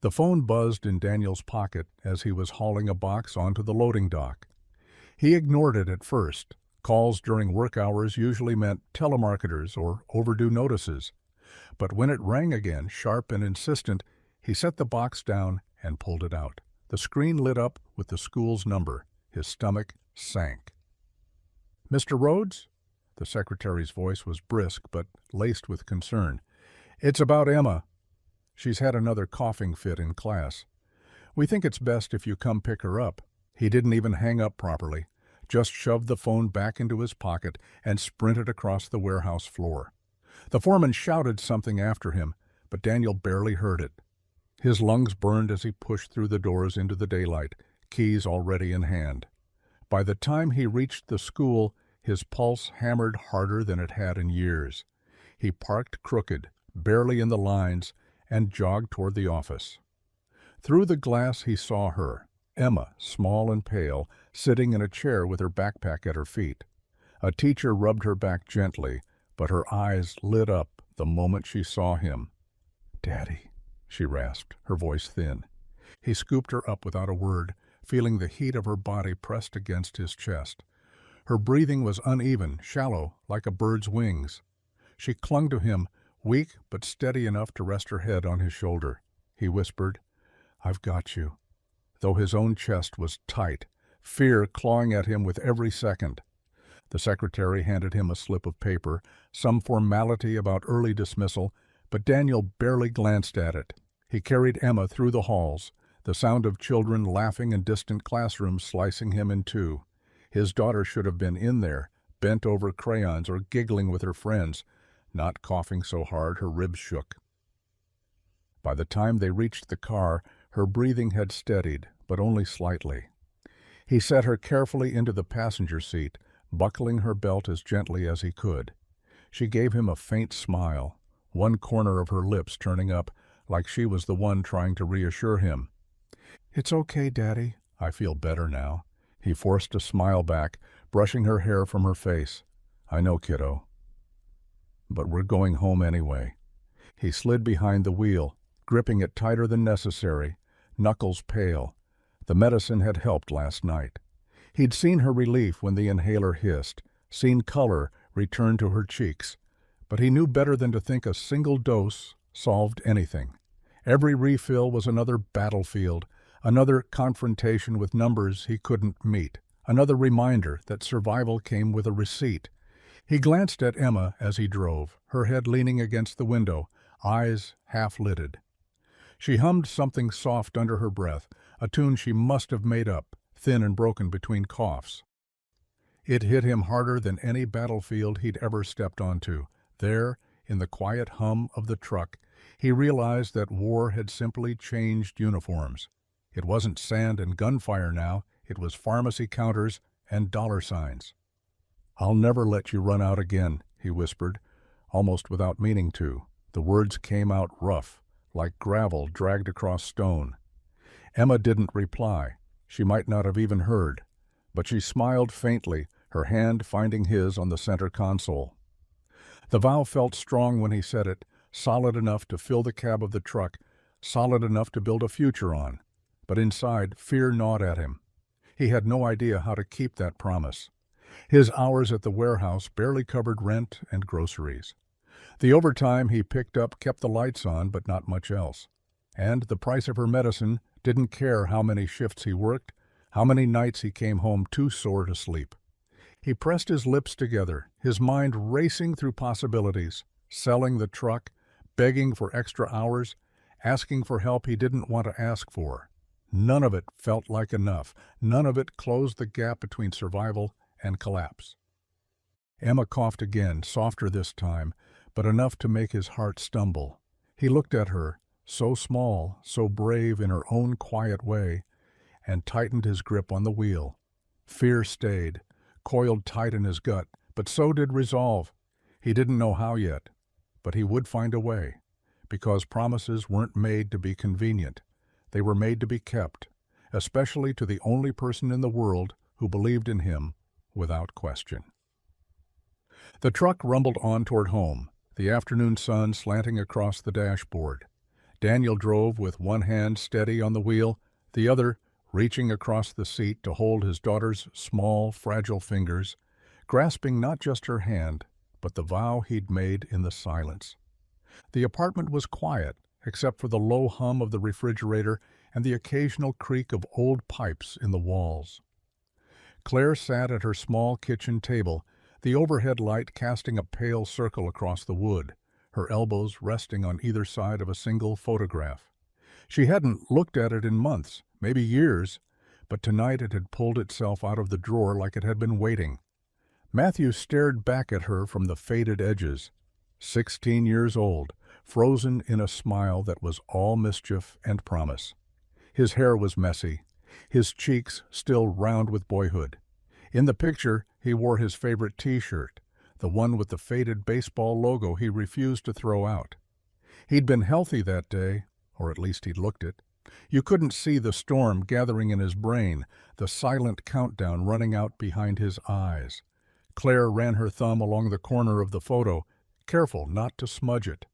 The phone buzzed in Daniel's pocket as he was hauling a box onto the loading dock. He ignored it at first. Calls during work hours usually meant telemarketers or overdue notices. But when it rang again, sharp and insistent, he set the box down and pulled it out. The screen lit up with the school's number. His stomach sank. "Mr. Rhodes?" The secretary's voice was brisk but laced with concern. "It's about Emma. She's had another coughing fit in class. We think it's best if you come pick her up." He didn't even hang up properly, just shoved the phone back into his pocket and sprinted across the warehouse floor. The foreman shouted something after him, but Daniel barely heard it. His lungs burned as he pushed through the doors into the daylight, keys already in hand. By the time he reached the school, his pulse hammered harder than it had in years. He parked crooked, barely in the lines, and jogged toward the office. Through the glass he saw her, Emma, small and pale, sitting in a chair with her backpack at her feet. A teacher rubbed her back gently, but her eyes lit up the moment she saw him. "Daddy," she rasped, her voice thin. He scooped her up without a word, feeling the heat of her body pressed against his chest. Her breathing was uneven, shallow, like a bird's wings. She clung to him, weak but steady enough to rest her head on his shoulder. He whispered, "I've got you," though his own chest was tight, fear clawing at him with every second. The secretary handed him a slip of paper, some formality about early dismissal, but Daniel barely glanced at it. He carried Emma through the halls, the sound of children laughing in distant classrooms slicing him in two. His daughter should have been in there, bent over crayons or giggling with her friends, not coughing so hard her ribs shook. By the time they reached the car, her breathing had steadied, but only slightly. He set her carefully into the passenger seat, buckling her belt as gently as he could. She gave him a faint smile, one corner of her lips turning up, like she was the one trying to reassure him. "It's okay, Daddy. I feel better now." He forced a smile back, brushing her hair from her face. "I know, kiddo. But we're going home anyway." He slid behind the wheel, gripping it tighter than necessary, knuckles pale. The medicine had helped last night. He'd seen her relief when the inhaler hissed, seen color return to her cheeks, but he knew better than to think a single dose solved anything. Every refill was another battlefield, another confrontation with numbers he couldn't meet, another reminder that survival came with a receipt. He glanced at Emma as he drove, her head leaning against the window, eyes half-lidded. She hummed something soft under her breath, a tune she must have made up, thin and broken between coughs. It hit him harder than any battlefield he'd ever stepped onto. There, in the quiet hum of the truck, he realized that war had simply changed uniforms. It wasn't sand and gunfire now, it was pharmacy counters and dollar signs. "I'll never let you run out again," he whispered, almost without meaning to. The words came out rough, like gravel dragged across stone. Emma didn't reply. She might not have even heard. but she smiled faintly, her hand finding his on the center console. The vow felt strong when he said it, solid enough to fill the cab of the truck, solid enough to build a future on. But inside, fear gnawed at him. He had no idea how to keep that promise. His hours at the warehouse barely covered rent and groceries. The overtime he picked up kept the lights on, but not much else. And the price of her medicine didn't care how many shifts he worked, how many nights he came home too sore to sleep. He pressed his lips together, his mind racing through possibilities, selling the truck, begging for extra hours, asking for help he didn't want to ask for. None of it felt like enough. None of it closed the gap between survival and collapse. Emma coughed again, softer this time, but enough to make his heart stumble. He looked at her, so small, so brave in her own quiet way, and tightened his grip on the wheel. Fear stayed, coiled tight in his gut, but so did resolve. He didn't know how yet, but he would find a way, because promises weren't made to be convenient. They were made to be kept, especially to the only person in the world who believed in him without question. The truck rumbled on toward home, the afternoon sun slanting across the dashboard. Daniel drove with one hand steady on the wheel, the other reaching across the seat to hold his daughter's small, fragile fingers, grasping not just her hand, but the vow he'd made in the silence. The apartment was quiet, except for the low hum of the refrigerator and the occasional creak of old pipes in the walls. Clare sat at her small kitchen table, the overhead light casting a pale circle across the wood, her elbows resting on either side of a single photograph. She hadn't looked at it in months, maybe years, but tonight it had pulled itself out of the drawer like it had been waiting. Matthew stared back at her from the faded edges, 16 years old, frozen in a smile that was all mischief and promise. His hair was messy, his cheeks still round with boyhood. In the picture, he wore his favorite T-shirt, the one with the faded baseball logo he refused to throw out. He'd been healthy that day, or at least he'd looked it. You couldn't see the storm gathering in his brain, the silent countdown running out behind his eyes. Clare ran her thumb along the corner of the photo, careful not to smudge it.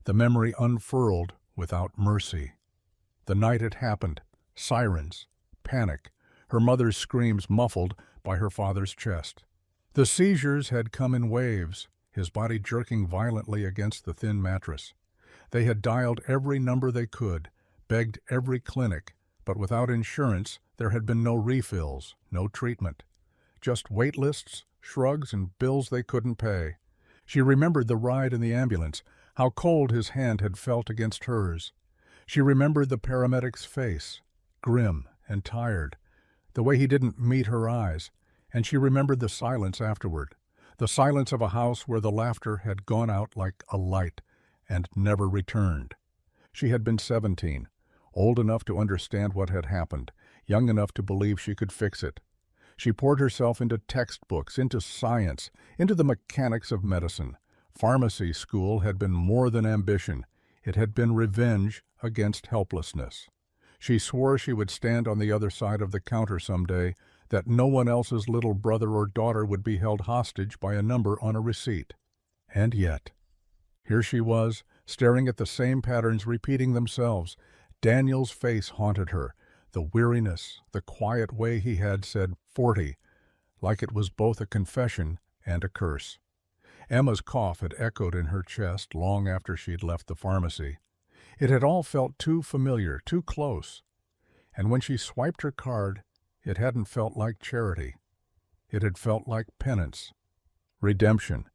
The memory unfurled without mercy. The night it happened, sirens, panic, her mother's screams muffled by her father's chest. The seizures had come in waves, his body jerking violently against the thin mattress. They had dialed every number they could, begged every clinic, but without insurance there had been no refills, no treatment. Just wait lists, shrugs, and bills they couldn't pay. She remembered the ride in the ambulance, how cold his hand had felt against hers. She remembered the paramedic's face, grim and tired, the way he didn't meet her eyes, and she remembered the silence afterward, the silence of a house where the laughter had gone out like a light and never returned. She had been 17, old enough to understand what had happened, young enough to believe she could fix it. She poured herself into textbooks, into science, into the mechanics of medicine. Pharmacy school had been more than ambition. It had been revenge against helplessness. She swore she would stand on the other side of the counter someday, that no one else's little brother or daughter would be held hostage by a number on a receipt. And yet, here she was, staring at the same patterns repeating themselves. Daniel's face haunted her, the weariness, the quiet way he had said 40, like it was both a confession and a curse. Emma's cough had echoed in her chest long after she'd left the pharmacy. It had all felt too familiar, too close. And when she swiped her card, it hadn't felt like charity. It had felt like penance. Redemption.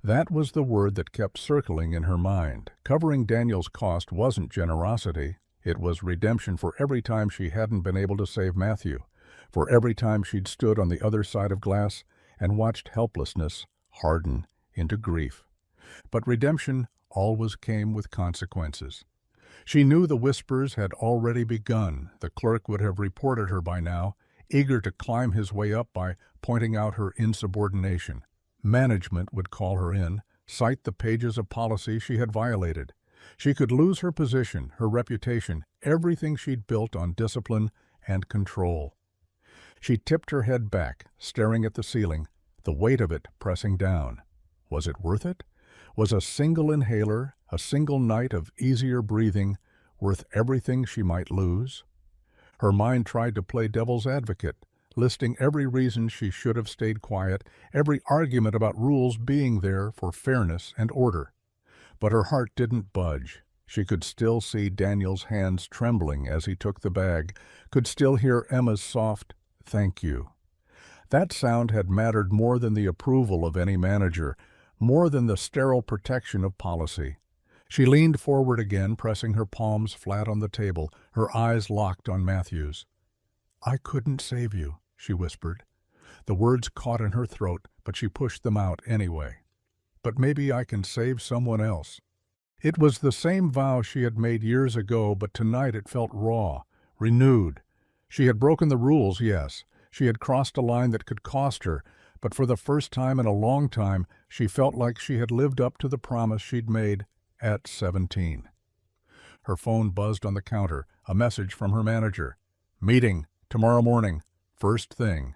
That was the word that kept circling in her mind. Covering Daniel's cost wasn't generosity. It was redemption for every time she hadn't been able to save Matthew, for every time she'd stood on the other side of glass and watched helplessness harden into grief. But redemption always came with consequences. She knew the whispers had already begun. The clerk would have reported her by now, eager to climb his way up by pointing out her insubordination. Management would call her in, cite the pages of policy she had violated. She could lose her position, her reputation, everything she'd built on discipline and control. She tipped her head back, staring at the ceiling, the weight of it pressing down. Was it worth it? Was a single inhaler, a single night of easier breathing, worth everything she might lose? Her mind tried to play devil's advocate, listing every reason she should have stayed quiet, every argument about rules being there for fairness and order. But her heart didn't budge. She could still see Daniel's hands trembling as he took the bag, could still hear Emma's soft, "Thank you." That sound had mattered more than the approval of any manager, more than the sterile protection of policy. She leaned forward again, pressing her palms flat on the table, her eyes locked on Matthew's. "I couldn't save you," she whispered. The words caught in her throat, but she pushed them out anyway. "But maybe I can save someone else." It was the same vow she had made years ago, but tonight it felt raw, renewed. She had broken the rules, yes. She had crossed a line that could cost her, but for the first time in a long time, she felt like she had lived up to the promise she'd made at 17. Her phone buzzed on the counter, a message from her manager. "Meeting, tomorrow morning, first thing."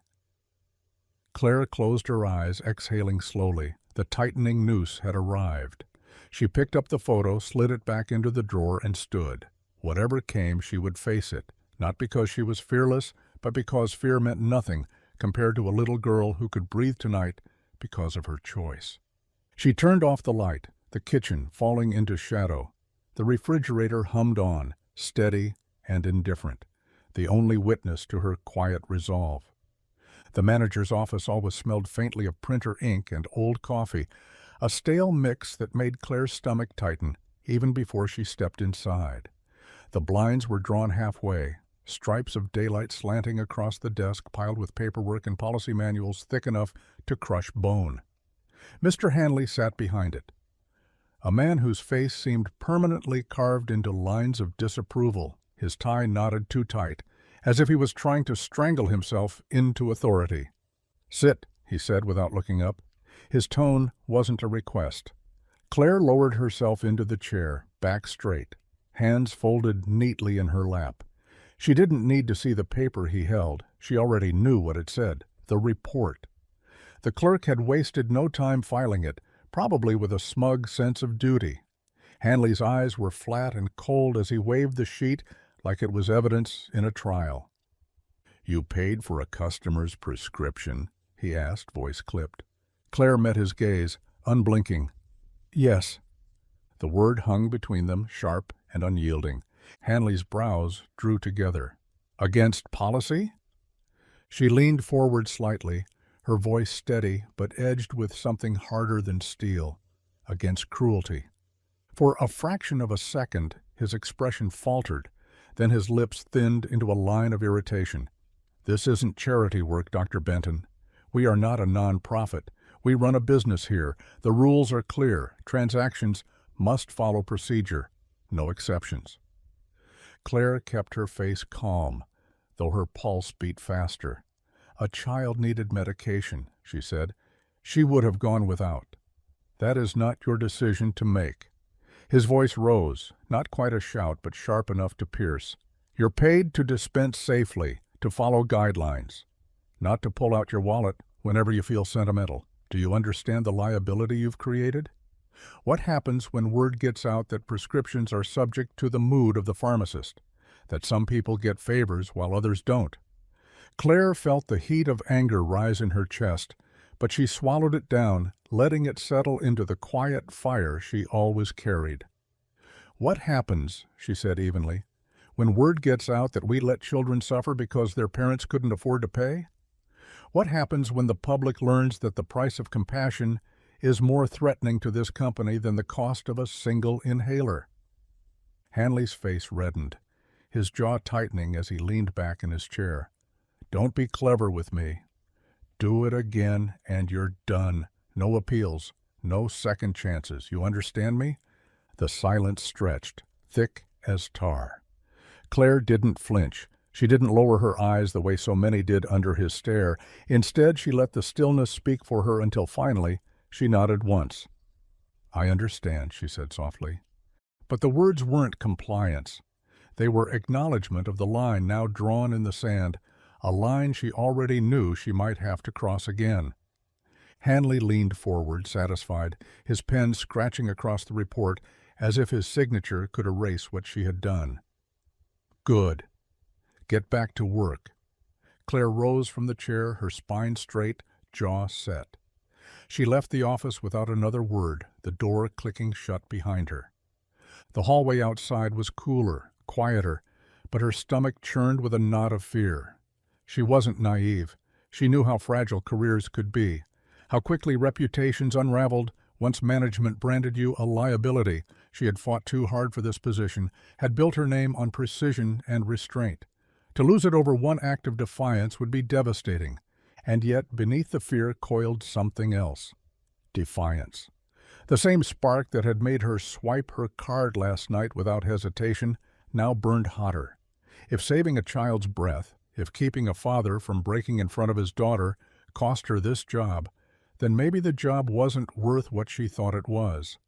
Claire closed her eyes, exhaling slowly. The tightening noose had arrived. She picked up the photo, slid it back into the drawer, and stood. Whatever came, she would face it, not because she was fearless, but because fear meant nothing compared to a little girl who could breathe tonight because of her choice. She turned off the light, the kitchen falling into shadow. The refrigerator hummed on, steady and indifferent, the only witness to her quiet resolve. The manager's office always smelled faintly of printer ink and old coffee, a stale mix that made Claire's stomach tighten even before she stepped inside. The blinds were drawn halfway, stripes of daylight slanting across the desk piled with paperwork and policy manuals thick enough to crush bone. Mr. Hanley sat behind it, a man whose face seemed permanently carved into lines of disapproval, his tie knotted too tight, as if he was trying to strangle himself into authority. "Sit," he said without looking up. His tone wasn't a request. Claire lowered herself into the chair, back straight, hands folded neatly in her lap. She didn't need to see the paper he held. She already knew what it said. The report. The clerk had wasted no time filing it, probably with a smug sense of duty. Hanley's eyes were flat and cold as he waved the sheet like it was evidence in a trial. "You paid for a customer's prescription?" he asked, voice clipped. Claire met his gaze, unblinking. "Yes." The word hung between them, sharp and unyielding. Hanley's brows drew together. "Against policy?" She leaned forward slightly, her voice steady but edged with something harder than steel. "Against cruelty." For a fraction of a second, his expression faltered, then his lips thinned into a line of irritation. "This isn't charity work, Dr. Benton. We are not a non-profit. We run a business here. The rules are clear. Transactions must follow procedure. No exceptions." Claire kept her face calm, though her pulse beat faster. "A child needed medication," she said. "She would have gone without. That is not your decision to make." His voice rose, not quite a shout, but sharp enough to pierce. "You're paid to dispense safely, to follow guidelines, not to pull out your wallet whenever you feel sentimental. Do you understand the liability you've created? What happens when word gets out that prescriptions are subject to the mood of the pharmacist, that some people get favors while others don't?" Claire felt the heat of anger rise in her chest, but she swallowed it down, letting it settle into the quiet fire she always carried. "What happens," she said evenly, "when word gets out that we let children suffer because their parents couldn't afford to pay? What happens when the public learns that the price of compassion is more threatening to this company than the cost of a single inhaler?" Hanley's face reddened, his jaw tightening as he leaned back in his chair. "Don't be clever with me. Do it again and you're done. No appeals, no second chances. You understand me?" The silence stretched, thick as tar. Claire didn't flinch. She didn't lower her eyes the way so many did under his stare. Instead, she let the stillness speak for her until finally she nodded once. "I understand," she said softly. But the words weren't compliance. They were acknowledgement of the line now drawn in the sand, a line she already knew she might have to cross again. Hanley leaned forward, satisfied, his pen scratching across the report as if his signature could erase what she had done. Good. Get back to work. Claire rose from the chair, her spine straight, jaw set. She left the office without another word, the door clicking shut behind her. The hallway outside was cooler, quieter, but her stomach churned with a knot of fear. She wasn't naive. She knew how fragile careers could be, how quickly reputations unraveled once management branded you a liability. She had fought too hard for this position, had built her name on precision and restraint. To lose it over one act of defiance would be devastating, and yet beneath the fear coiled something else. Defiance. The same spark that had made her swipe her card last night without hesitation now burned hotter. If saving a child's breath, if keeping a father from breaking in front of his daughter cost her this job, then maybe the job wasn't worth what she thought it was.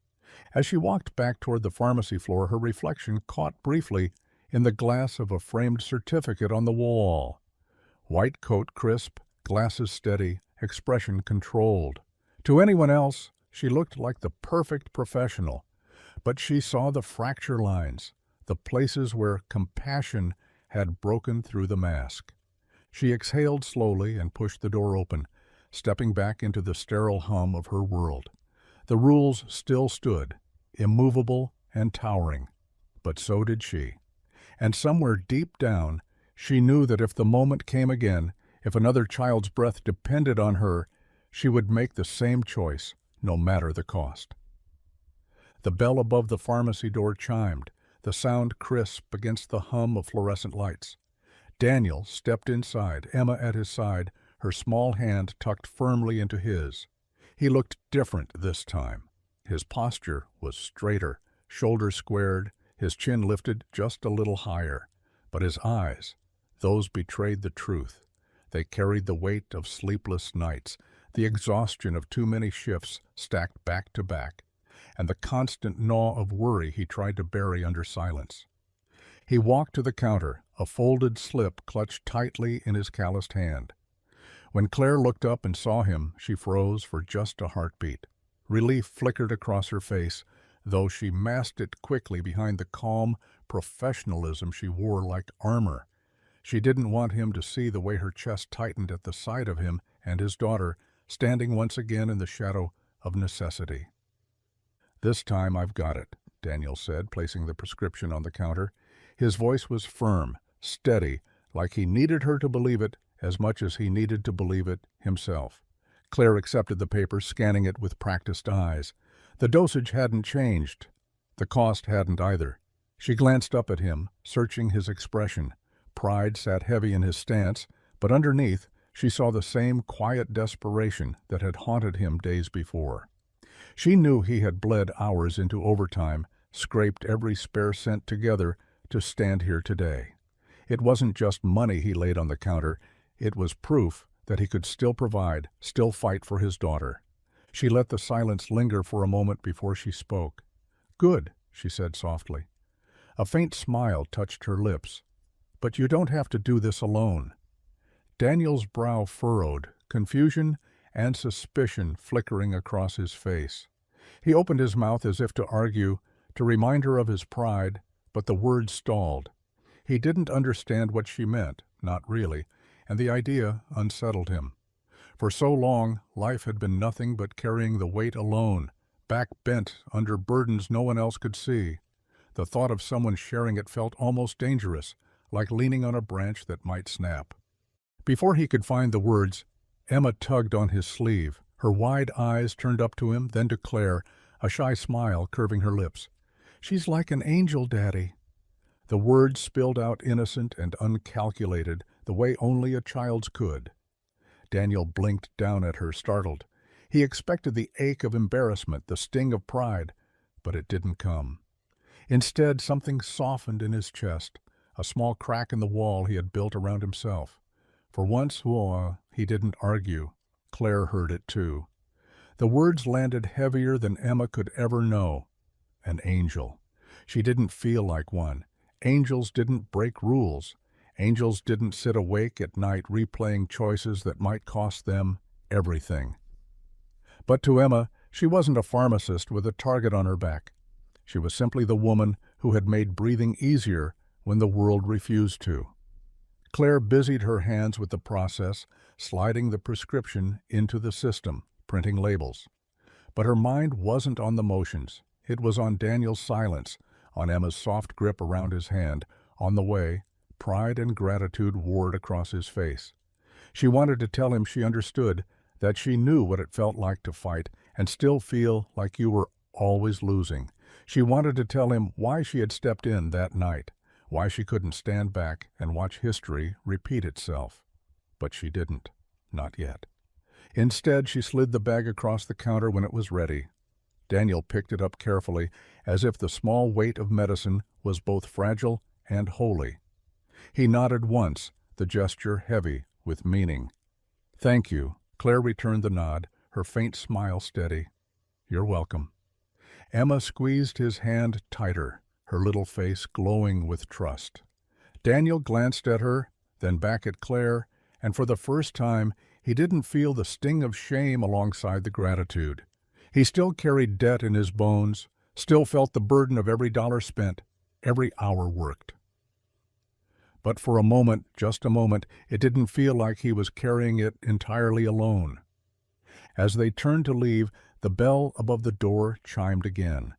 As she walked back toward the pharmacy floor, her reflection caught briefly in the glass of a framed certificate on the wall. White coat crisp, glasses steady, expression controlled. To anyone else, she looked like the perfect professional, but she saw the fracture lines, the places where compassion had broken through the mask. She exhaled slowly and pushed the door open, stepping back into the sterile hum of her world. The rules still stood, immovable and towering, but so did she. And somewhere deep down, she knew that if the moment came again, if another child's breath depended on her, she would make the same choice, no matter the cost. The bell above the pharmacy door chimed, the sound crisp against the hum of fluorescent lights. Daniel stepped inside, Emma at his side, her small hand tucked firmly into his. He looked different this time. His posture was straighter, shoulders squared, his chin lifted just a little higher. But his eyes, those betrayed the truth. They carried the weight of sleepless nights, the exhaustion of too many shifts stacked back to back, and the constant gnaw of worry he tried to bury under silence. He walked to the counter, a folded slip clutched tightly in his calloused hand. When Claire looked up and saw him, she froze for just a heartbeat. Relief flickered across her face, though she masked it quickly behind the calm professionalism she wore like armor. She didn't want him to see the way her chest tightened at the sight of him and his daughter, standing once again in the shadow of necessity. "This time I've got it," Daniel said, placing the prescription on the counter. His voice was firm, steady, like he needed her to believe it as much as he needed to believe it himself. Claire accepted the paper, scanning it with practiced eyes. The dosage hadn't changed. The cost hadn't either. She glanced up at him, searching his expression. Pride sat heavy in his stance, but underneath she saw the same quiet desperation that had haunted him days before. She knew he had bled hours into overtime, scraped every spare cent together to stand here today. It wasn't just money he laid on the counter, it was proof that he could still provide, still fight for his daughter. She let the silence linger for a moment before she spoke. "Good," she said softly. A faint smile touched her lips. "But you don't have to do this alone." Daniel's brow furrowed, confusion and suspicion flickering across his face. He opened his mouth as if to argue, to remind her of his pride, but the words stalled. He didn't understand what she meant, not really, and the idea unsettled him. For so long, life had been nothing but carrying the weight alone, back bent under burdens no one else could see. The thought of someone sharing it felt almost dangerous, like leaning on a branch that might snap. Before he could find the words, Emma tugged on his sleeve, her wide eyes turned up to him, then to Claire, a shy smile curving her lips. "She's like an angel, Daddy." The words spilled out innocent and uncalculated, the way only a child's could. Daniel blinked down at her, startled. He expected the ache of embarrassment, the sting of pride, but it didn't come. Instead, something softened in his chest, a small crack in the wall he had built around himself. For once, he didn't argue. Claire heard it too. The words landed heavier than Emma could ever know. An angel. She didn't feel like one. Angels didn't break rules. Angels didn't sit awake at night replaying choices that might cost them everything. But to Emma, she wasn't a pharmacist with a target on her back. She was simply the woman who had made breathing easier when the world refused to. Claire busied her hands with the process, sliding the prescription into the system, printing labels. But her mind wasn't on the motions. It was on Daniel's silence, on Emma's soft grip around his hand. On the way, pride and gratitude warred across his face. She wanted to tell him she understood, that she knew what it felt like to fight and still feel like you were always losing. She wanted to tell him why she had stepped in that night, why she couldn't stand back and watch history repeat itself. But she didn't. Not yet. Instead, she slid the bag across the counter when it was ready. Daniel picked it up carefully, as if the small weight of medicine was both fragile and holy. He nodded once, the gesture heavy with meaning. "Thank you." Claire returned the nod, her faint smile steady. "You're welcome." Emma squeezed his hand tighter, her little face glowing with trust. Daniel glanced at her, then back at Claire, and for the first time he didn't feel the sting of shame alongside the gratitude. He still carried debt in his bones, still felt the burden of every dollar spent, every hour worked. But for a moment, just a moment, it didn't feel like he was carrying it entirely alone. As they turned to leave, the bell above the door chimed again.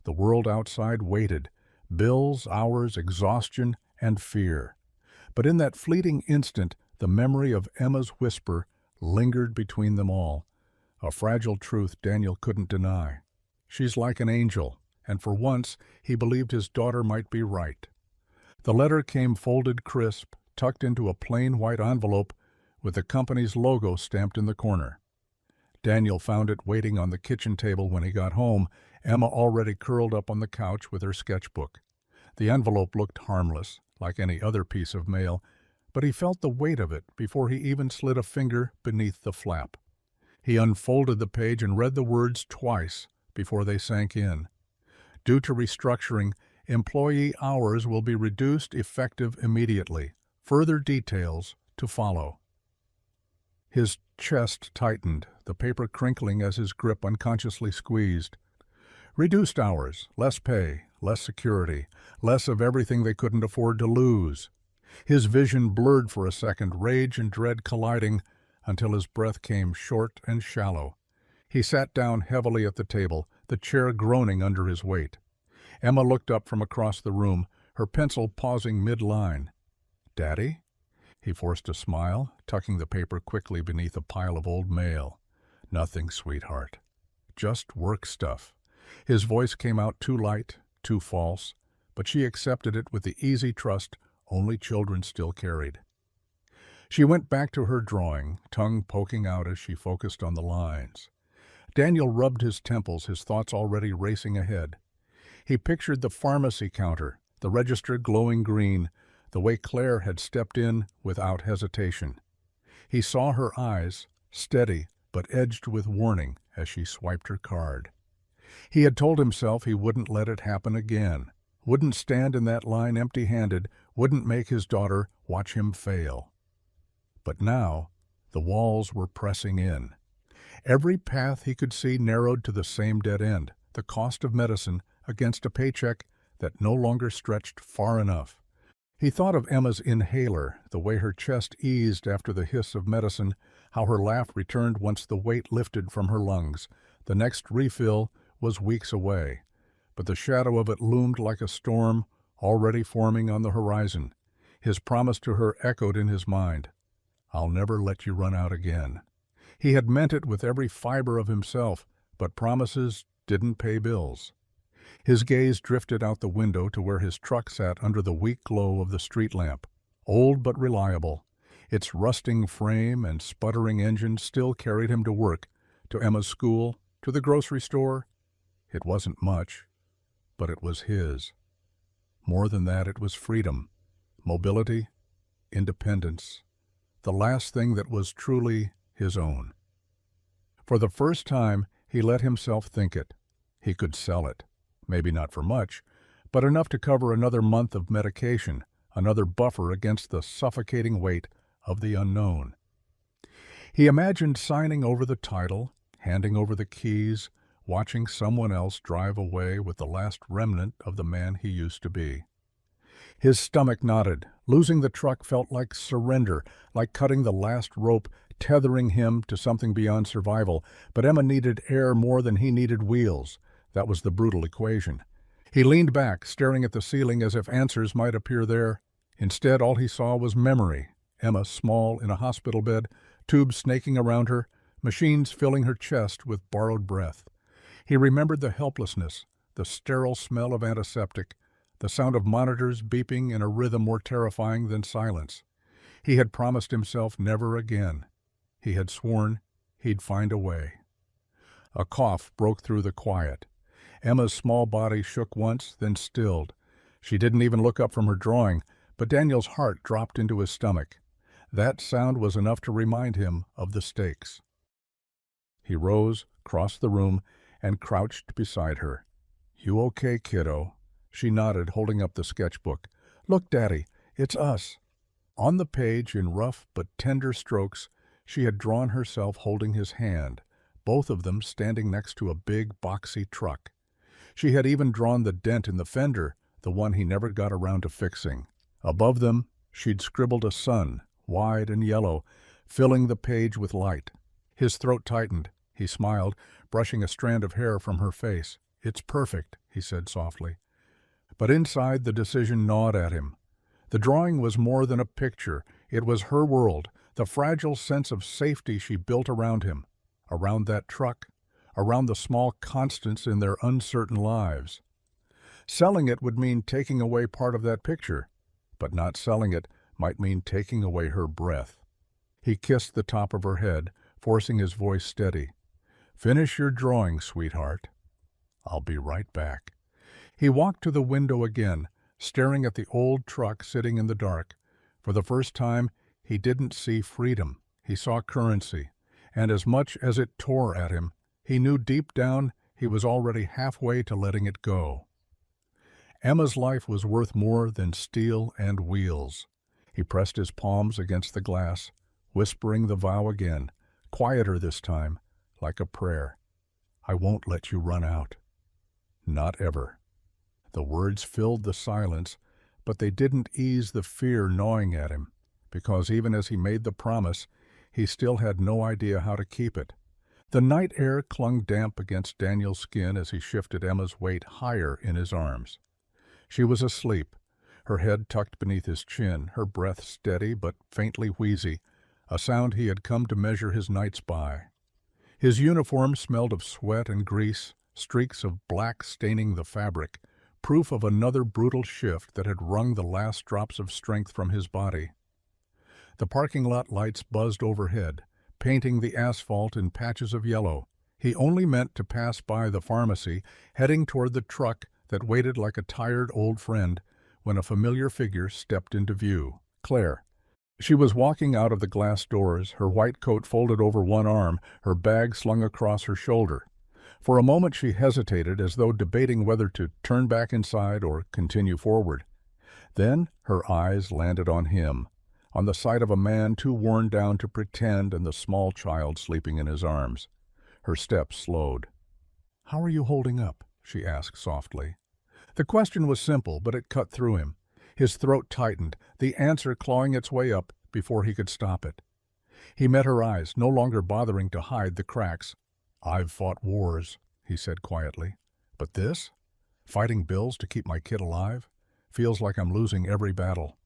The world outside waited, bills, hours, exhaustion, and fear. But in that fleeting instant, the memory of Emma's whisper lingered between them all, a fragile truth Daniel couldn't deny. She's like an angel, and for once he believed his daughter might be right. The letter came folded crisp, tucked into a plain white envelope with the company's logo stamped in the corner. Daniel found it waiting on the kitchen table when he got home, Emma already curled up on the couch with her sketchbook. The envelope looked harmless, like any other piece of mail, but he felt the weight of it before he even slid a finger beneath the flap. He unfolded the page and read the words twice before they sank in. Due to restructuring, employee hours will be reduced effective immediately. Further details to follow. His chest tightened, the paper crinkling as his grip unconsciously squeezed. Reduced hours, less pay, less security, less of everything they couldn't afford to lose. His vision blurred for a second, rage and dread colliding, until his breath came short and shallow. He sat down heavily at the table, the chair groaning under his weight. Emma looked up from across the room, her pencil pausing mid-line. "Daddy?" He forced a smile, tucking the paper quickly beneath a pile of old mail. "Nothing, sweetheart. Just work stuff." His voice came out too light, too false, but she accepted it with the easy trust only children still carried. She went back to her drawing, tongue poking out as she focused on the lines. Daniel rubbed his temples, his thoughts already racing ahead. He pictured the pharmacy counter, the register glowing green, the way Clare had stepped in without hesitation. He saw her eyes, steady but edged with warning as she swiped her card. He had told himself he wouldn't let it happen again, wouldn't stand in that line empty-handed, wouldn't make his daughter watch him fail. But now, the walls were pressing in. Every path he could see narrowed to the same dead end, the cost of medicine against a paycheck that no longer stretched far enough. He thought of Emma's inhaler, the way her chest eased after the hiss of medicine, how her laugh returned once the weight lifted from her lungs. The next refill was weeks away, but the shadow of it loomed like a storm already forming on the horizon. His promise to her echoed in his mind. "I'll never let you run out again." He had meant it with every fiber of himself, but promises didn't pay bills. His gaze drifted out the window to where his truck sat under the weak glow of the street lamp. Old but reliable, its rusting frame and sputtering engine still carried him to work, to Emma's school, to the grocery store. It wasn't much, but it was his. More than that, it was freedom, mobility, independence, the last thing that was truly his own. For the first time, he let himself think it. He could sell it. Maybe not for much, but enough to cover another month of medication, another buffer against the suffocating weight of the unknown. He imagined signing over the title, handing over the keys, watching someone else drive away with the last remnant of the man he used to be. His stomach knotted. Losing the truck felt like surrender, like cutting the last rope, tethering him to something beyond survival. But Emma needed air more than he needed wheels. That was the brutal equation. He leaned back, staring at the ceiling as if answers might appear there. Instead, all he saw was memory. Emma, small in a hospital bed, tubes snaking around her, machines filling her chest with borrowed breath. He remembered the helplessness, the sterile smell of antiseptic, the sound of monitors beeping in a rhythm more terrifying than silence. He had promised himself never again. He had sworn he'd find a way. A cough broke through the quiet. Emma's small body shook once, then stilled. She didn't even look up from her drawing, but Daniel's heart dropped into his stomach. That sound was enough to remind him of the stakes. He rose, crossed the room, and crouched beside her. "You okay, kiddo?" She nodded, holding up the sketchbook. "Look, Daddy, it's us." On the page, in rough but tender strokes, she had drawn herself holding his hand, both of them standing next to a big, boxy truck. She had even drawn the dent in the fender, the one he never got around to fixing. Above them, she'd scribbled a sun, wide and yellow, filling the page with light. His throat tightened. He smiled, brushing a strand of hair from her face. "It's perfect," he said softly. But inside, the decision gnawed at him. The drawing was more than a picture. It was her world, the fragile sense of safety she built around him, around that truck, around the small constants in their uncertain lives. Selling it would mean taking away part of that picture, but not selling it might mean taking away her breath. He kissed the top of her head, forcing his voice steady. "Finish your drawing, sweetheart. I'll be right back." He walked to the window again, staring at the old truck sitting in the dark. For the first time, he didn't see freedom. He saw currency, and as much as it tore at him, he knew deep down he was already halfway to letting it go. Emma's life was worth more than steel and wheels. He pressed his palms against the glass, whispering the vow again, quieter this time, like a prayer. "I won't let you run out. Not ever." The words filled the silence, but they didn't ease the fear gnawing at him, because even as he made the promise, he still had no idea how to keep it. The night air clung damp against Daniel's skin as he shifted Emma's weight higher in his arms. She was asleep, her head tucked beneath his chin, her breath steady but faintly wheezy, a sound he had come to measure his nights by. His uniform smelled of sweat and grease, streaks of black staining the fabric, proof of another brutal shift that had wrung the last drops of strength from his body. The parking lot lights buzzed overhead, painting the asphalt in patches of yellow. He only meant to pass by the pharmacy, heading toward the truck that waited like a tired old friend, when a familiar figure stepped into view. Clare. She was walking out of the glass doors, her white coat folded over one arm, her bag slung across her shoulder. For a moment she hesitated, as though debating whether to turn back inside or continue forward. Then her eyes landed on him, on the sight of a man too worn down to pretend and the small child sleeping in his arms. Her steps slowed. "How are you holding up?" she asked softly. The question was simple, but it cut through him. His throat tightened, the answer clawing its way up before he could stop it. He met her eyes, no longer bothering to hide the cracks. "I've fought wars," he said quietly. "But this? Fighting bills to keep my kid alive? Feels like I'm losing every battle."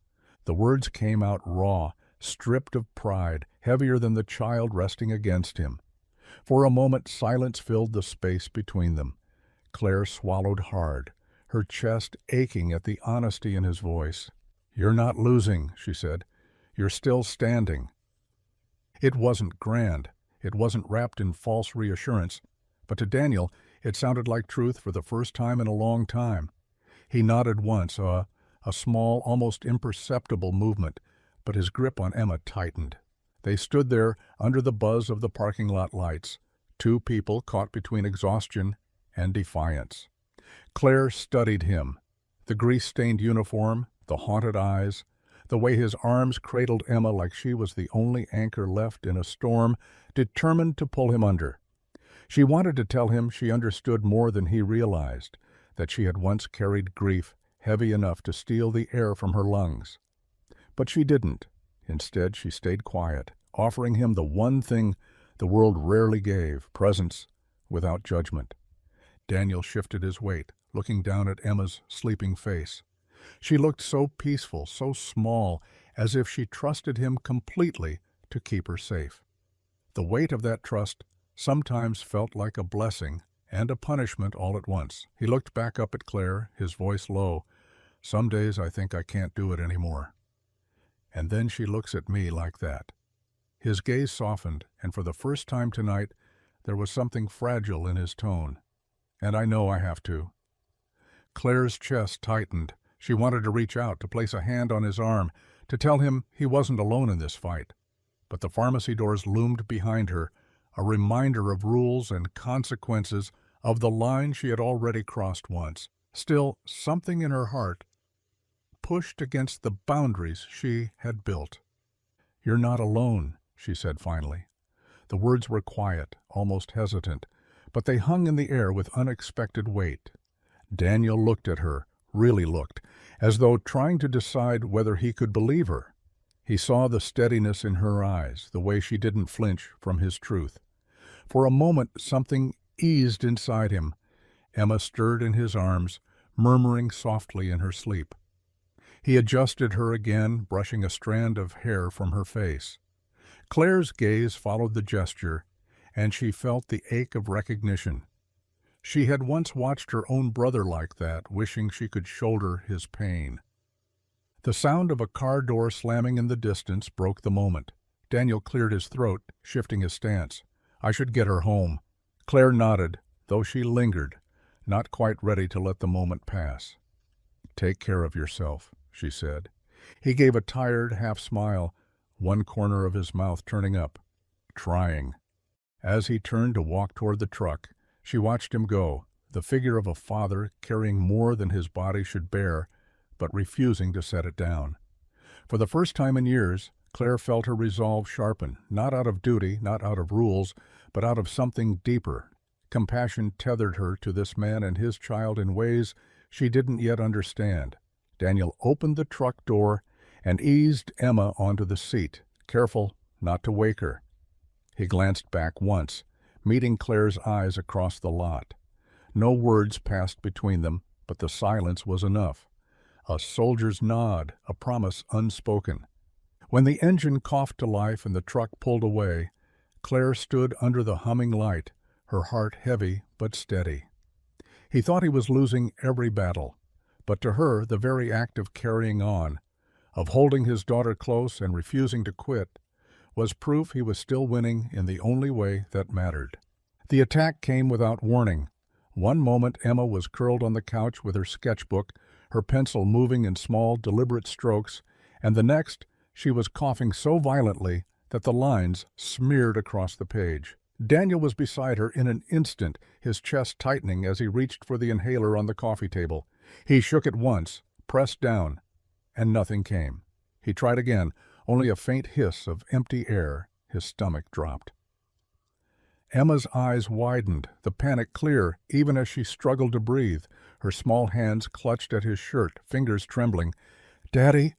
The words came out raw, stripped of pride, heavier than the child resting against him. For a moment silence filled the space between them. Clare swallowed hard, her chest aching at the honesty in his voice. "You're not losing," she said. "You're still standing." It wasn't grand. It wasn't wrapped in false reassurance, but to Daniel it sounded like truth for the first time in a long time. He nodded once, a small, almost imperceptible movement, but his grip on Emma tightened. They stood there under the buzz of the parking lot lights, two people caught between exhaustion and defiance. Clare studied him, the grease-stained uniform, the haunted eyes, the way his arms cradled Emma like she was the only anchor left in a storm, determined to pull him under. She wanted to tell him she understood more than he realized, that she had once carried grief heavy enough to steal the air from her lungs. But she didn't. Instead, she stayed quiet, offering him the one thing the world rarely gave, presence without judgment. Daniel shifted his weight, looking down at Emma's sleeping face. She looked so peaceful, so small, as if she trusted him completely to keep her safe. The weight of that trust sometimes felt like a blessing and a punishment all at once. He looked back up at Clare, his voice low. "Some days I think I can't do it anymore." And then she looks at me like that. His gaze softened, and for the first time tonight, there was something fragile in his tone. "And I know I have to." Claire's chest tightened. She wanted to reach out, to place a hand on his arm, to tell him he wasn't alone in this fight. But the pharmacy doors loomed behind her, a reminder of rules and consequences, of the line she had already crossed once. Still, something in her heart pushed against the boundaries she had built. "You're not alone," she said finally. The words were quiet, almost hesitant, but they hung in the air with unexpected weight. Daniel looked at her, really looked, as though trying to decide whether he could believe her. He saw the steadiness in her eyes, the way she didn't flinch from his truth. For a moment something eased inside him. Emma stirred in his arms, murmuring softly in her sleep. He adjusted her again, brushing a strand of hair from her face. Claire's gaze followed the gesture, and she felt the ache of recognition. She had once watched her own brother like that, wishing she could shoulder his pain. The sound of a car door slamming in the distance broke the moment. Daniel cleared his throat, shifting his stance. "I should get her home." Clare nodded, though she lingered, not quite ready to let the moment pass. "Take care of yourself," she said. He gave a tired half-smile, one corner of his mouth turning up. "Trying." As he turned to walk toward the truck, she watched him go, the figure of a father carrying more than his body should bear, but refusing to set it down. For the first time in years, Clare felt her resolve sharpen, not out of duty, not out of rules, but out of something deeper. Compassion tethered her to this man and his child in ways she didn't yet understand. Daniel opened the truck door and eased Emma onto the seat, careful not to wake her. He glanced back once, meeting Clare's eyes across the lot. No words passed between them, but the silence was enough. A soldier's nod, a promise unspoken. When the engine coughed to life and the truck pulled away, Clare stood under the humming light, her heart heavy but steady. He thought he was losing every battle, but to her the very act of carrying on, of holding his daughter close and refusing to quit, was proof he was still winning in the only way that mattered. The attack came without warning. One moment Emma was curled on the couch with her sketchbook, her pencil moving in small, deliberate strokes, and the next she was coughing so violently that the lines smeared across the page. Daniel was beside her in an instant, his chest tightening as he reached for the inhaler on the coffee table. He shook it once, pressed down, and nothing came. He tried again, only a faint hiss of empty air. His stomach dropped. Emma's eyes widened, the panic clear, even as she struggled to breathe. Her small hands clutched at his shirt, fingers trembling. "Daddy!"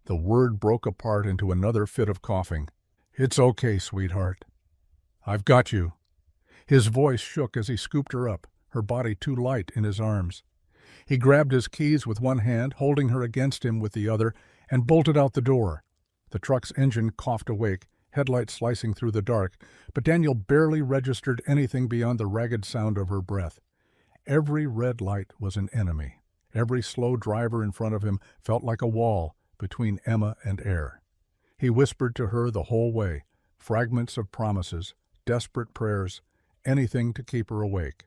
The word broke apart into another fit of coughing. "It's okay, sweetheart. I've got you." His voice shook as he scooped her up, her body too light in his arms. He grabbed his keys with one hand, holding her against him with the other, and bolted out the door. The truck's engine coughed awake, headlights slicing through the dark, but Daniel barely registered anything beyond the ragged sound of her breath. Every red light was an enemy. Every slow driver in front of him felt like a wall between Emma and air. He whispered to her the whole way, fragments of promises, desperate prayers, anything to keep her awake.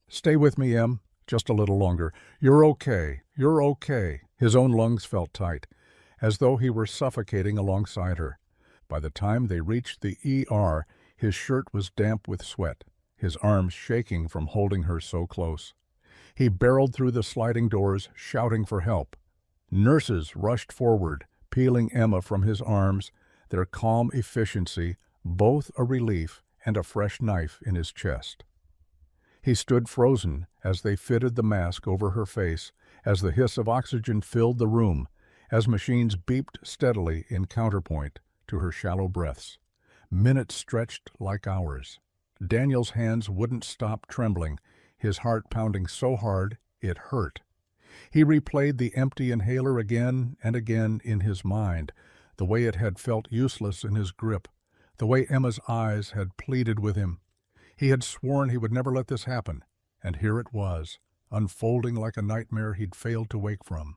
"Stay with me, Em, just a little longer. You're okay. You're okay." His own lungs felt tight, as though he were suffocating alongside her. By the time they reached the ER, his shirt was damp with sweat, his arms shaking from holding her so close. He barreled through the sliding doors, shouting for help. Nurses rushed forward, peeling Emma from his arms, their calm efficiency both a relief and a fresh knife in his chest. He stood frozen as they fitted the mask over her face, as the hiss of oxygen filled the room, as machines beeped steadily in counterpoint to her shallow breaths. Minutes stretched like hours. Daniel's hands wouldn't stop trembling, his heart pounding so hard it hurt. He replayed the empty inhaler again and again in his mind, the way it had felt useless in his grip, the way Emma's eyes had pleaded with him. He had sworn he would never let this happen, and here it was, unfolding like a nightmare he'd failed to wake from.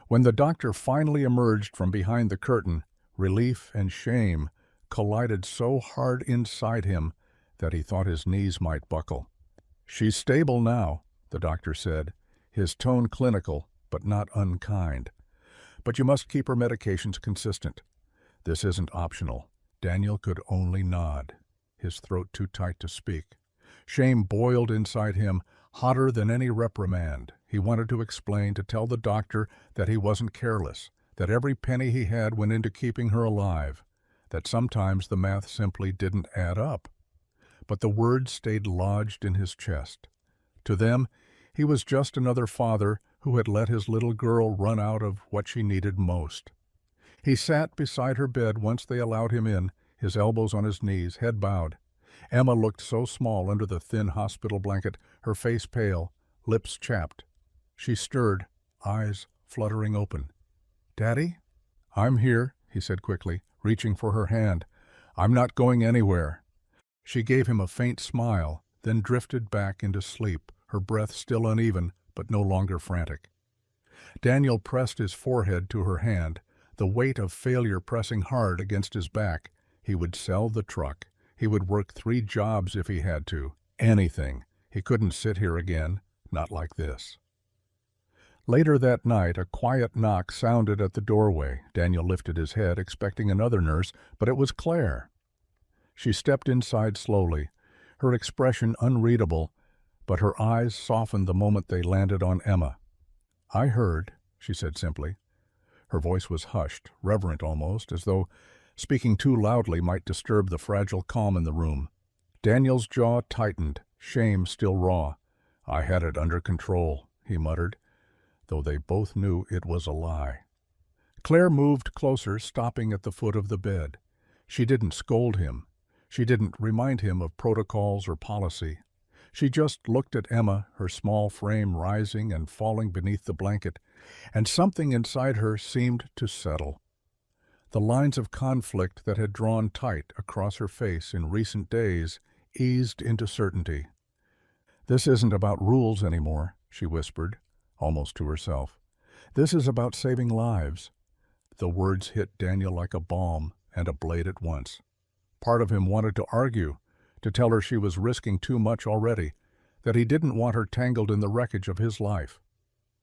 When the doctor finally emerged from behind the curtain, relief and shame collided so hard inside him that he thought his knees might buckle. "She's stable now," the doctor said, his tone clinical but not unkind. "But you must keep her medications consistent. This isn't optional." Daniel could only nod, his throat too tight to speak. Shame boiled inside him, hotter than any reprimand. He wanted to explain, to tell the doctor that he wasn't careless, that every penny he had went into keeping her alive, that sometimes the math simply didn't add up. But the words stayed lodged in his chest. To them, he was just another father who had let his little girl run out of what she needed most. He sat beside her bed once they allowed him in, his elbows on his knees, head bowed. Emma looked so small under the thin hospital blanket, her face pale, lips chapped. She stirred, eyes fluttering open. "Daddy?" "I'm here," he said quickly, reaching for her hand. "I'm not going anywhere." She gave him a faint smile, then drifted back into sleep, her breath still uneven, but no longer frantic. Daniel pressed his forehead to her hand, the weight of failure pressing hard against his back. He would sell the truck. He would work 3 jobs if he had to. Anything. He couldn't sit here again, not like this. Later that night, a quiet knock sounded at the doorway. Daniel lifted his head, expecting another nurse, but it was Clare. She stepped inside slowly, her expression unreadable, but her eyes softened the moment they landed on Emma. "I heard," she said simply. Her voice was hushed, reverent almost, as though speaking too loudly might disturb the fragile calm in the room. Daniel's jaw tightened, shame still raw. "I had it under control," he muttered, though they both knew it was a lie. Clare moved closer, stopping at the foot of the bed. She didn't scold him. She didn't remind him of protocols or policy. She just looked at Emma, her small frame rising and falling beneath the blanket, and something inside her seemed to settle. The lines of conflict that had drawn tight across her face in recent days eased into certainty. "This isn't about rules anymore," she whispered, almost to herself. "This is about saving lives." The words hit Daniel like a balm and a blade at once. Part of him wanted to argue, to tell her she was risking too much already, that he didn't want her tangled in the wreckage of his life.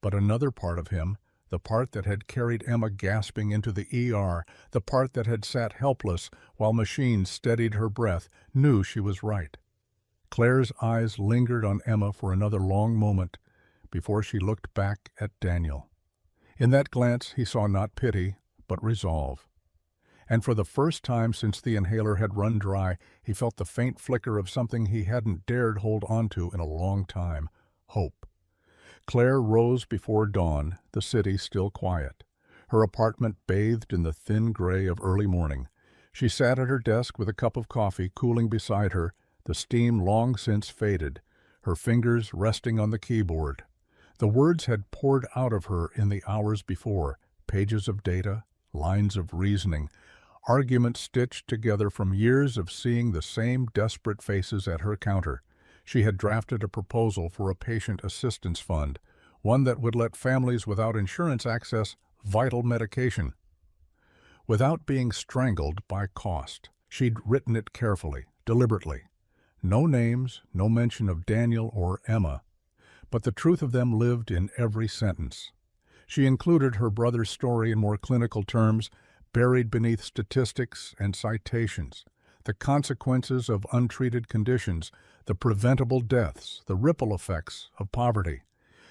But another part of him, the part that had carried Emma gasping into the ER, the part that had sat helpless while machines steadied her breath, knew she was right. Clare's eyes lingered on Emma for another long moment before she looked back at Daniel. In that glance he saw not pity, but resolve. And for the first time since the inhaler had run dry, he felt the faint flicker of something he hadn't dared hold on to in a long time: hope. Clare rose before dawn, the city still quiet. Her apartment bathed in the thin gray of early morning. She sat at her desk with a cup of coffee cooling beside her, the steam long since faded, her fingers resting on the keyboard. The words had poured out of her in the hours before, pages of data, lines of reasoning, arguments stitched together from years of seeing the same desperate faces at her counter. She had drafted a proposal for a patient assistance fund, one that would let families without insurance access vital medication without being strangled by cost. She'd written it carefully, deliberately. No names, no mention of Daniel or Emma, but the truth of them lived in every sentence. She included her brother's story in more clinical terms, buried beneath statistics and citations, the consequences of untreated conditions, the preventable deaths, the ripple effects of poverty.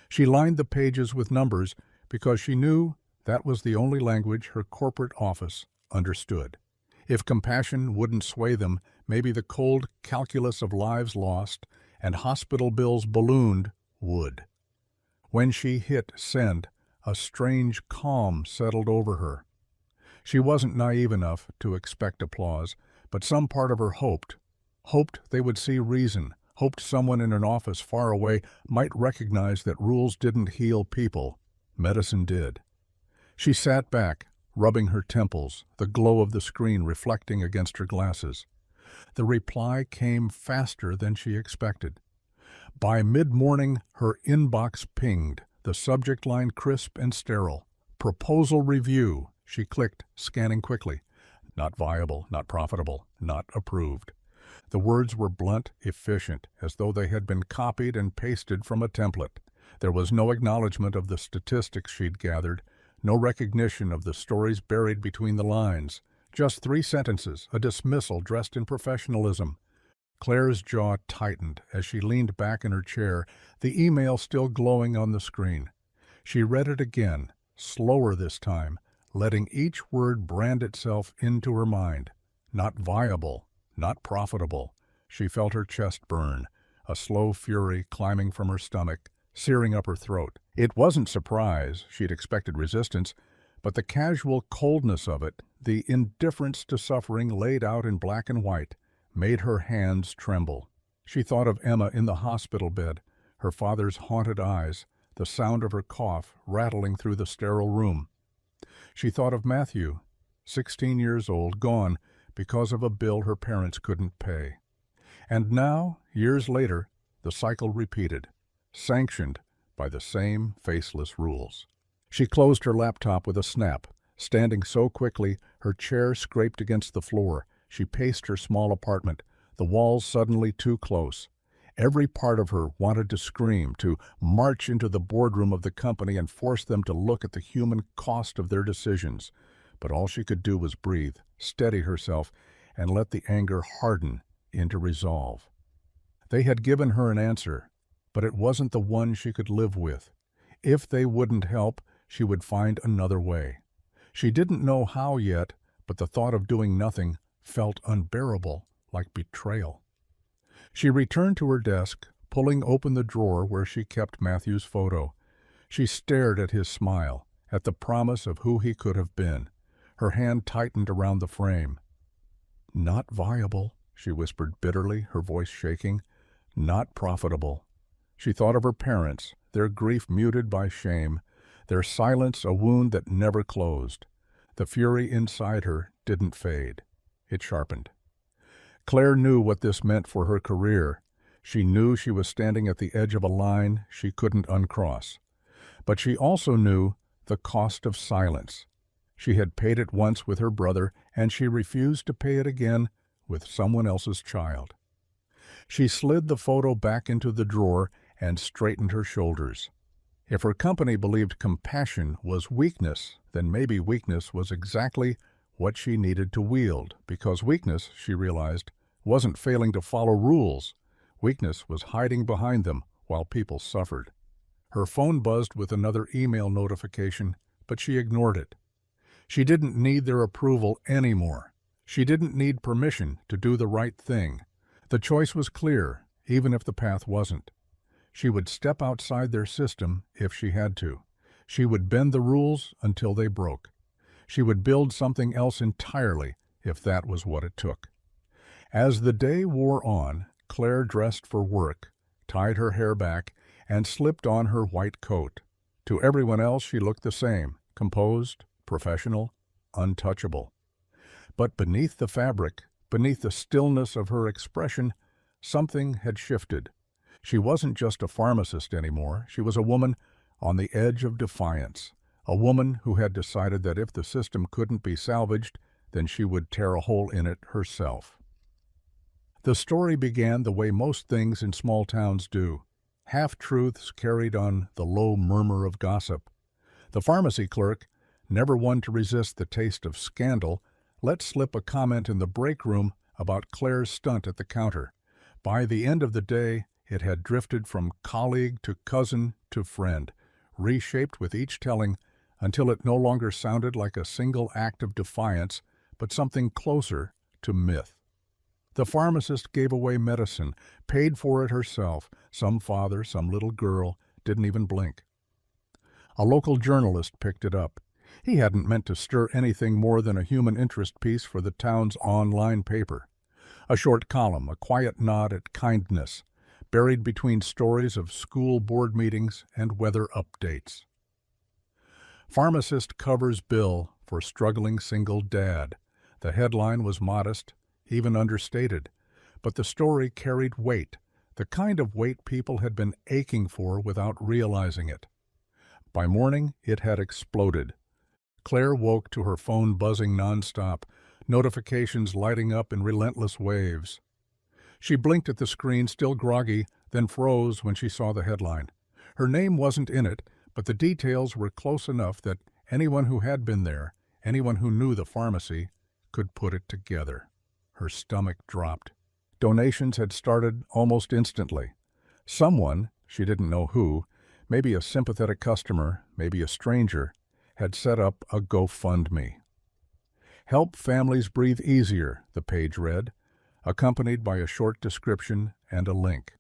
She lined the pages with numbers because she knew that was the only language her corporate office understood. If compassion wouldn't sway them, maybe the cold calculus of lives lost and hospital bills ballooned would. When she hit send, a strange calm settled over her. She wasn't naive enough to expect applause, but some part of her hoped they would see reason, hoped someone in an office far away might recognize that rules didn't heal people, medicine did. She sat back, rubbing her temples, the glow of the screen reflecting against her glasses. The reply came faster than she expected. By mid-morning, her inbox pinged, the subject line crisp and sterile. Proposal review. She clicked, scanning quickly. Not viable, not profitable, not approved. The words were blunt, efficient, as though they had been copied and pasted from a template. There was no acknowledgement of the statistics she'd gathered, no recognition of the stories buried between the lines. Just 3 sentences, a dismissal dressed in professionalism. Claire's jaw tightened as she leaned back in her chair, the email still glowing on the screen. She read it again, slower this time, letting each word brand itself into her mind. Not viable, not profitable. She felt her chest burn, a slow fury climbing from her stomach, searing up her throat. It wasn't surprise, she'd expected resistance, but the casual coldness of it, the indifference to suffering laid out in black and white, made her hands tremble. She thought of Emma in the hospital bed, her father's haunted eyes, the sound of her cough rattling through the sterile room. She thought of Matthew, 16 years old, gone because of a bill her parents couldn't pay. And now, years later, the cycle repeated, sanctioned by the same faceless rules. She closed her laptop with a snap, standing so quickly her chair scraped against the floor. She paced her small apartment, the walls suddenly too close. Every part of her wanted to scream, to march into the boardroom of the company and force them to look at the human cost of their decisions. But all she could do was breathe, steady herself, and let the anger harden into resolve. They had given her an answer, but it wasn't the one she could live with. If they wouldn't help, she would find another way. She didn't know how yet, but the thought of doing nothing felt unbearable, like betrayal. She returned to her desk, pulling open the drawer where she kept Matthew's photo. She stared at his smile, at the promise of who he could have been. Her hand tightened around the frame. Not viable, she whispered bitterly, her voice shaking. Not profitable. She thought of her parents, their grief muted by shame, their silence a wound that never closed. The fury inside her didn't fade. It sharpened. Claire knew what this meant for her career. She knew she was standing at the edge of a line she couldn't uncross. But she also knew the cost of silence. She had paid it once with her brother, and she refused to pay it again with someone else's child. She slid the photo back into the drawer and straightened her shoulders. If her company believed compassion was weakness, then maybe weakness was exactly what she needed to wield, because weakness, she realized, wasn't failing to follow rules. Weakness was hiding behind them while people suffered. Her phone buzzed with another email notification, but she ignored it. She didn't need their approval anymore. She didn't need permission to do the right thing. The choice was clear, even if the path wasn't. She would step outside their system if she had to. She would bend the rules until they broke. She would build something else entirely if that was what it took. As the day wore on, Claire dressed for work, tied her hair back, and slipped on her white coat. To everyone else she looked the same, composed, professional, untouchable. But beneath the fabric, beneath the stillness of her expression, something had shifted. She wasn't just a pharmacist anymore. She was a woman on the edge of defiance, a woman who had decided that if the system couldn't be salvaged, then she would tear a hole in it herself. The story began the way most things in small towns do, half-truths carried on the low murmur of gossip. The pharmacy clerk, never one to resist the taste of scandal, let slip a comment in the break room about Claire's stunt at the counter. By the end of the day, it had drifted from colleague to cousin to friend. reshaped with each telling until it no longer sounded like a single act of defiance, but something closer to myth. The pharmacist gave away medicine, paid for it herself. Some father, some little girl, didn't even blink. A local journalist picked it up. He hadn't meant to stir anything more than a human interest piece for the town's online paper. A short column, a quiet nod at kindness, buried between stories of school board meetings and weather updates. Pharmacist covers bill for struggling single dad. The headline was modest, even understated, but the story carried weight, the kind of weight people had been aching for without realizing it. By morning, it had exploded. Claire woke to her phone buzzing nonstop, notifications lighting up in relentless waves. She blinked at the screen, still groggy, then froze when she saw the headline. Her name wasn't in it, but the details were close enough that anyone who had been there, anyone who knew the pharmacy, could put it together. Her stomach dropped. Donations had started almost instantly. Someone, she didn't know who, maybe a sympathetic customer, maybe a stranger, had set up a GoFundMe. "Help families breathe easier," the page read, accompanied by a short description and a link.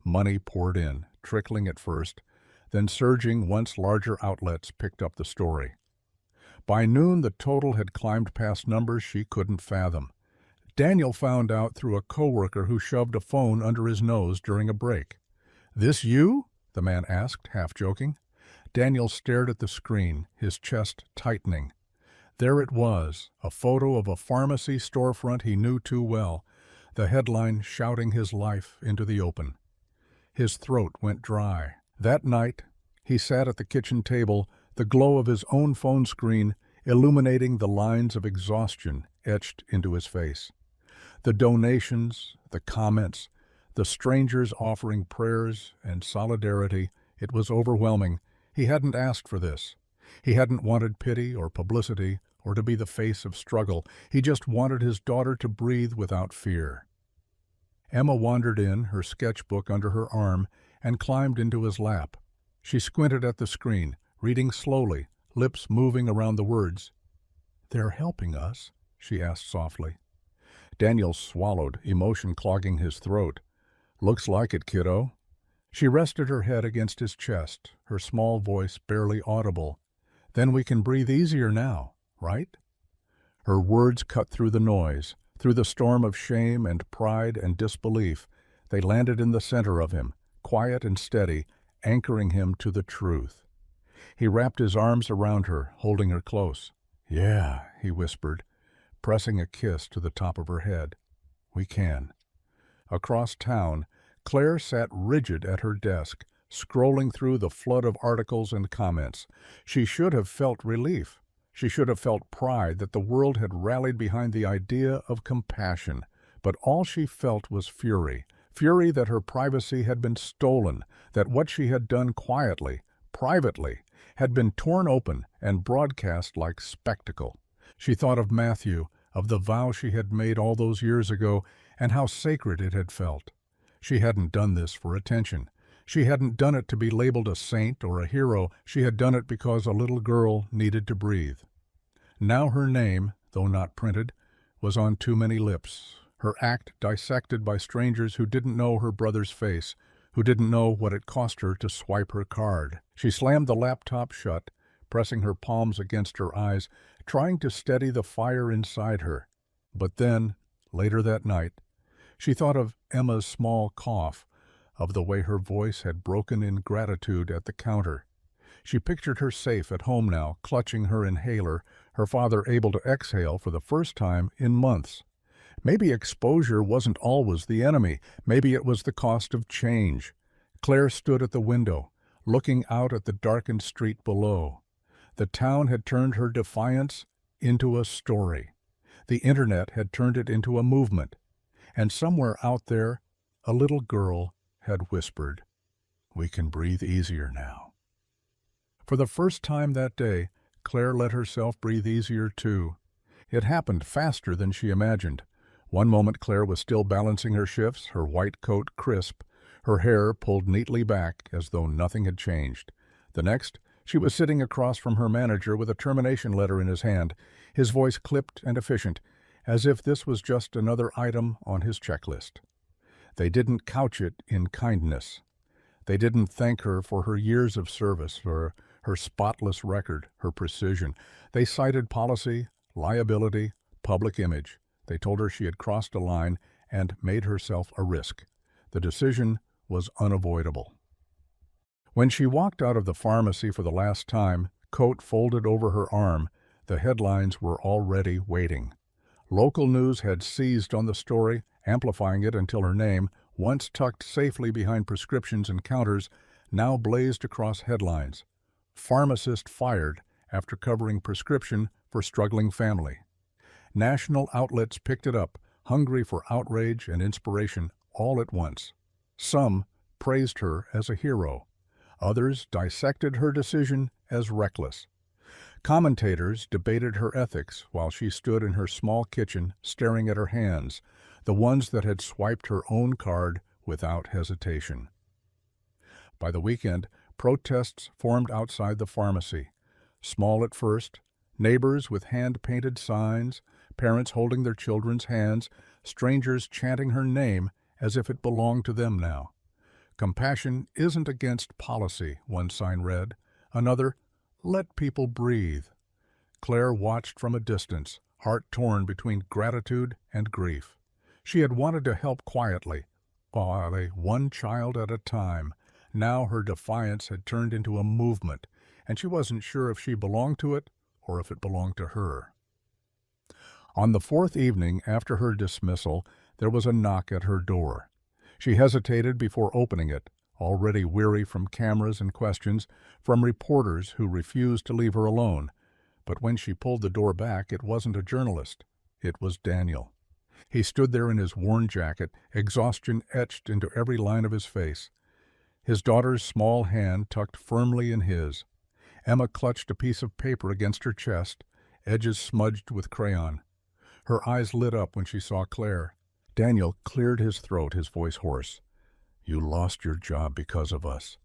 Money poured in, trickling at first, then surging once larger outlets picked up the story. By noon, the total had climbed past numbers she couldn't fathom. Daniel found out through a coworker who shoved a phone under his nose during a break. "This you?" the man asked, half joking. Daniel stared at the screen, his chest tightening. There it was, a photo of a pharmacy storefront he knew too well, the headline shouting his life into the open. His throat went dry. That night, he sat at the kitchen table, the glow of his own phone screen illuminating the lines of exhaustion etched into his face. The donations, the comments, the strangers offering prayers and solidarity, it was overwhelming. He hadn't asked for this. He hadn't wanted pity or publicity or to be the face of struggle. He just wanted his daughter to breathe without fear. Emma wandered in, her sketchbook under her arm, and climbed into his lap. She squinted at the screen, reading slowly, lips moving around the words. "They're helping us?" she asked softly. Daniel swallowed, emotion clogging his throat. "Looks like it, kiddo." She rested her head against his chest, her small voice barely audible. "Then we can breathe easier now, right?" Her words cut through the noise, through the storm of shame and pride and disbelief. They landed in the center of him, quiet and steady, anchoring him to the truth. He wrapped his arms around her, holding her close. "Yeah," he whispered, pressing a kiss to the top of her head. "We can." Across town, Claire sat rigid at her desk, scrolling through the flood of articles and comments. She should have felt relief. She should have felt pride that the world had rallied behind the idea of compassion. But all she felt was fury. Fury that her privacy had been stolen, that what she had done quietly, privately, had been torn open and broadcast like spectacle. She thought of Matthew, of the vow she had made all those years ago, and how sacred it had felt. She hadn't done this for attention. She hadn't done it to be labeled a saint or a hero. She had done it because a little girl needed to breathe. Now her name, though not printed, was on too many lips. Her act dissected by strangers who didn't know her brother's face, who didn't know what it cost her to swipe her card. She slammed the laptop shut, pressing her palms against her eyes, trying to steady the fire inside her. But then, later that night, she thought of Emma's small cough, of the way her voice had broken in gratitude at the counter. She pictured her safe at home now, clutching her inhaler, her father able to exhale for the first time in months. Maybe exposure wasn't always the enemy. Maybe it was the cost of change. Claire stood at the window, looking out at the darkened street below. The town had turned her defiance into a story. The internet had turned it into a movement. And somewhere out there, a little girl had whispered, "We can breathe easier now." For the first time that day, Claire let herself breathe easier too. It happened faster than she imagined. One moment Claire was still balancing her shifts, her white coat crisp, her hair pulled neatly back as though nothing had changed. The next, She was sitting across from her manager with a termination letter in his hand, his voice clipped and efficient, as if this was just another item on his checklist. They didn't couch it in kindness. They didn't thank her for her years of service, for her spotless record, her precision. They cited policy, liability, public image. They told her she had crossed a line and made herself a risk. The decision was unavoidable. When she walked out of the pharmacy for the last time, coat folded over her arm, the headlines were already waiting. Local news had seized on the story, amplifying it until her name, once tucked safely behind prescriptions and counters, now blazed across headlines. Pharmacist fired after covering prescription for struggling family. National outlets picked it up, hungry for outrage and inspiration all at once. Some praised her as a hero. Others dissected her decision as reckless. Commentators debated her ethics while she stood in her small kitchen staring at her hands, the ones that had swiped her own card without hesitation. By the weekend, protests formed outside the pharmacy. Small at first, neighbors with hand-painted signs, parents holding their children's hands, strangers chanting her name as if it belonged to them now. Compassion isn't against policy, one sign read. Another, let people breathe. Clare watched from a distance, heart torn between gratitude and grief. She had wanted to help quietly, one child at a time. Now her defiance had turned into a movement, and she wasn't sure if she belonged to it or if it belonged to her. On the fourth evening after her dismissal, there was a knock at her door. She hesitated before opening it, already weary from cameras and questions, from reporters who refused to leave her alone. But when she pulled the door back, it wasn't a journalist. It was Daniel. He stood there in his worn jacket, exhaustion etched into every line of his face. His daughter's small hand tucked firmly in his. Emma clutched a piece of paper against her chest, edges smudged with crayon. Her eyes lit up when she saw Clare. Daniel cleared his throat, his voice hoarse. You lost your job because of us.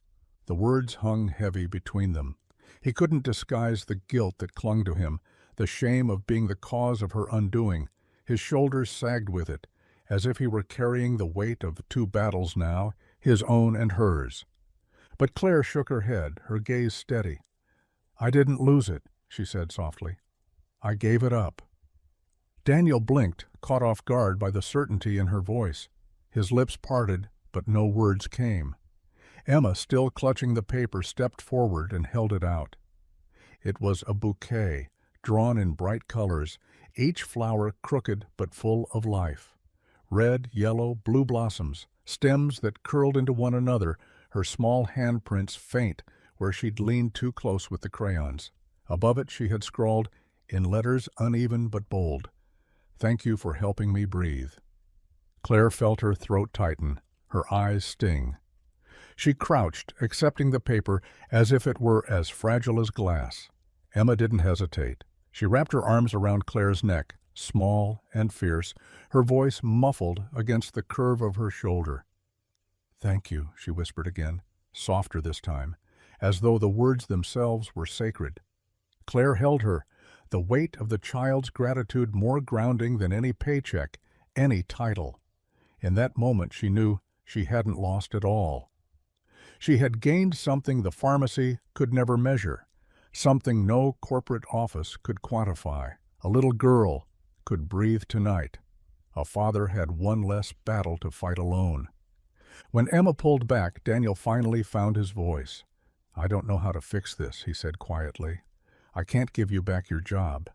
The words hung heavy between them. He couldn't disguise the guilt that clung to him, the shame of being the cause of her undoing. His shoulders sagged with it, as if he were carrying the weight of two battles now, his own and hers. But Clare shook her head, her gaze steady. I didn't lose it, she said softly. I gave it up. Daniel blinked, caught off guard by the certainty in her voice. His lips parted, but no words came. Emma, still clutching the paper, stepped forward and held it out. It was a bouquet, drawn in bright colors, each flower crooked but full of life. Red, yellow, blue blossoms, stems that curled into one another, her small handprints faint where she'd leaned too close with the crayons. Above it she had scrawled, in letters uneven but bold, Thank you for helping me breathe. Clare felt her throat tighten, her eyes sting. She crouched, accepting the paper as if it were as fragile as glass. Emma didn't hesitate. She wrapped her arms around Clare's neck, small and fierce, her voice muffled against the curve of her shoulder. Thank you, she whispered again, softer this time, as though the words themselves were sacred. Clare held her, the weight of the child's gratitude more grounding than any paycheck, any title. In that moment she knew she hadn't lost it all. She had gained something the pharmacy could never measure, something no corporate office could quantify. A little girl could breathe tonight. A father had one less battle to fight alone. When Emma pulled back, Daniel finally found his voice. I don't know how to fix this, he said quietly. I can't give you back your job.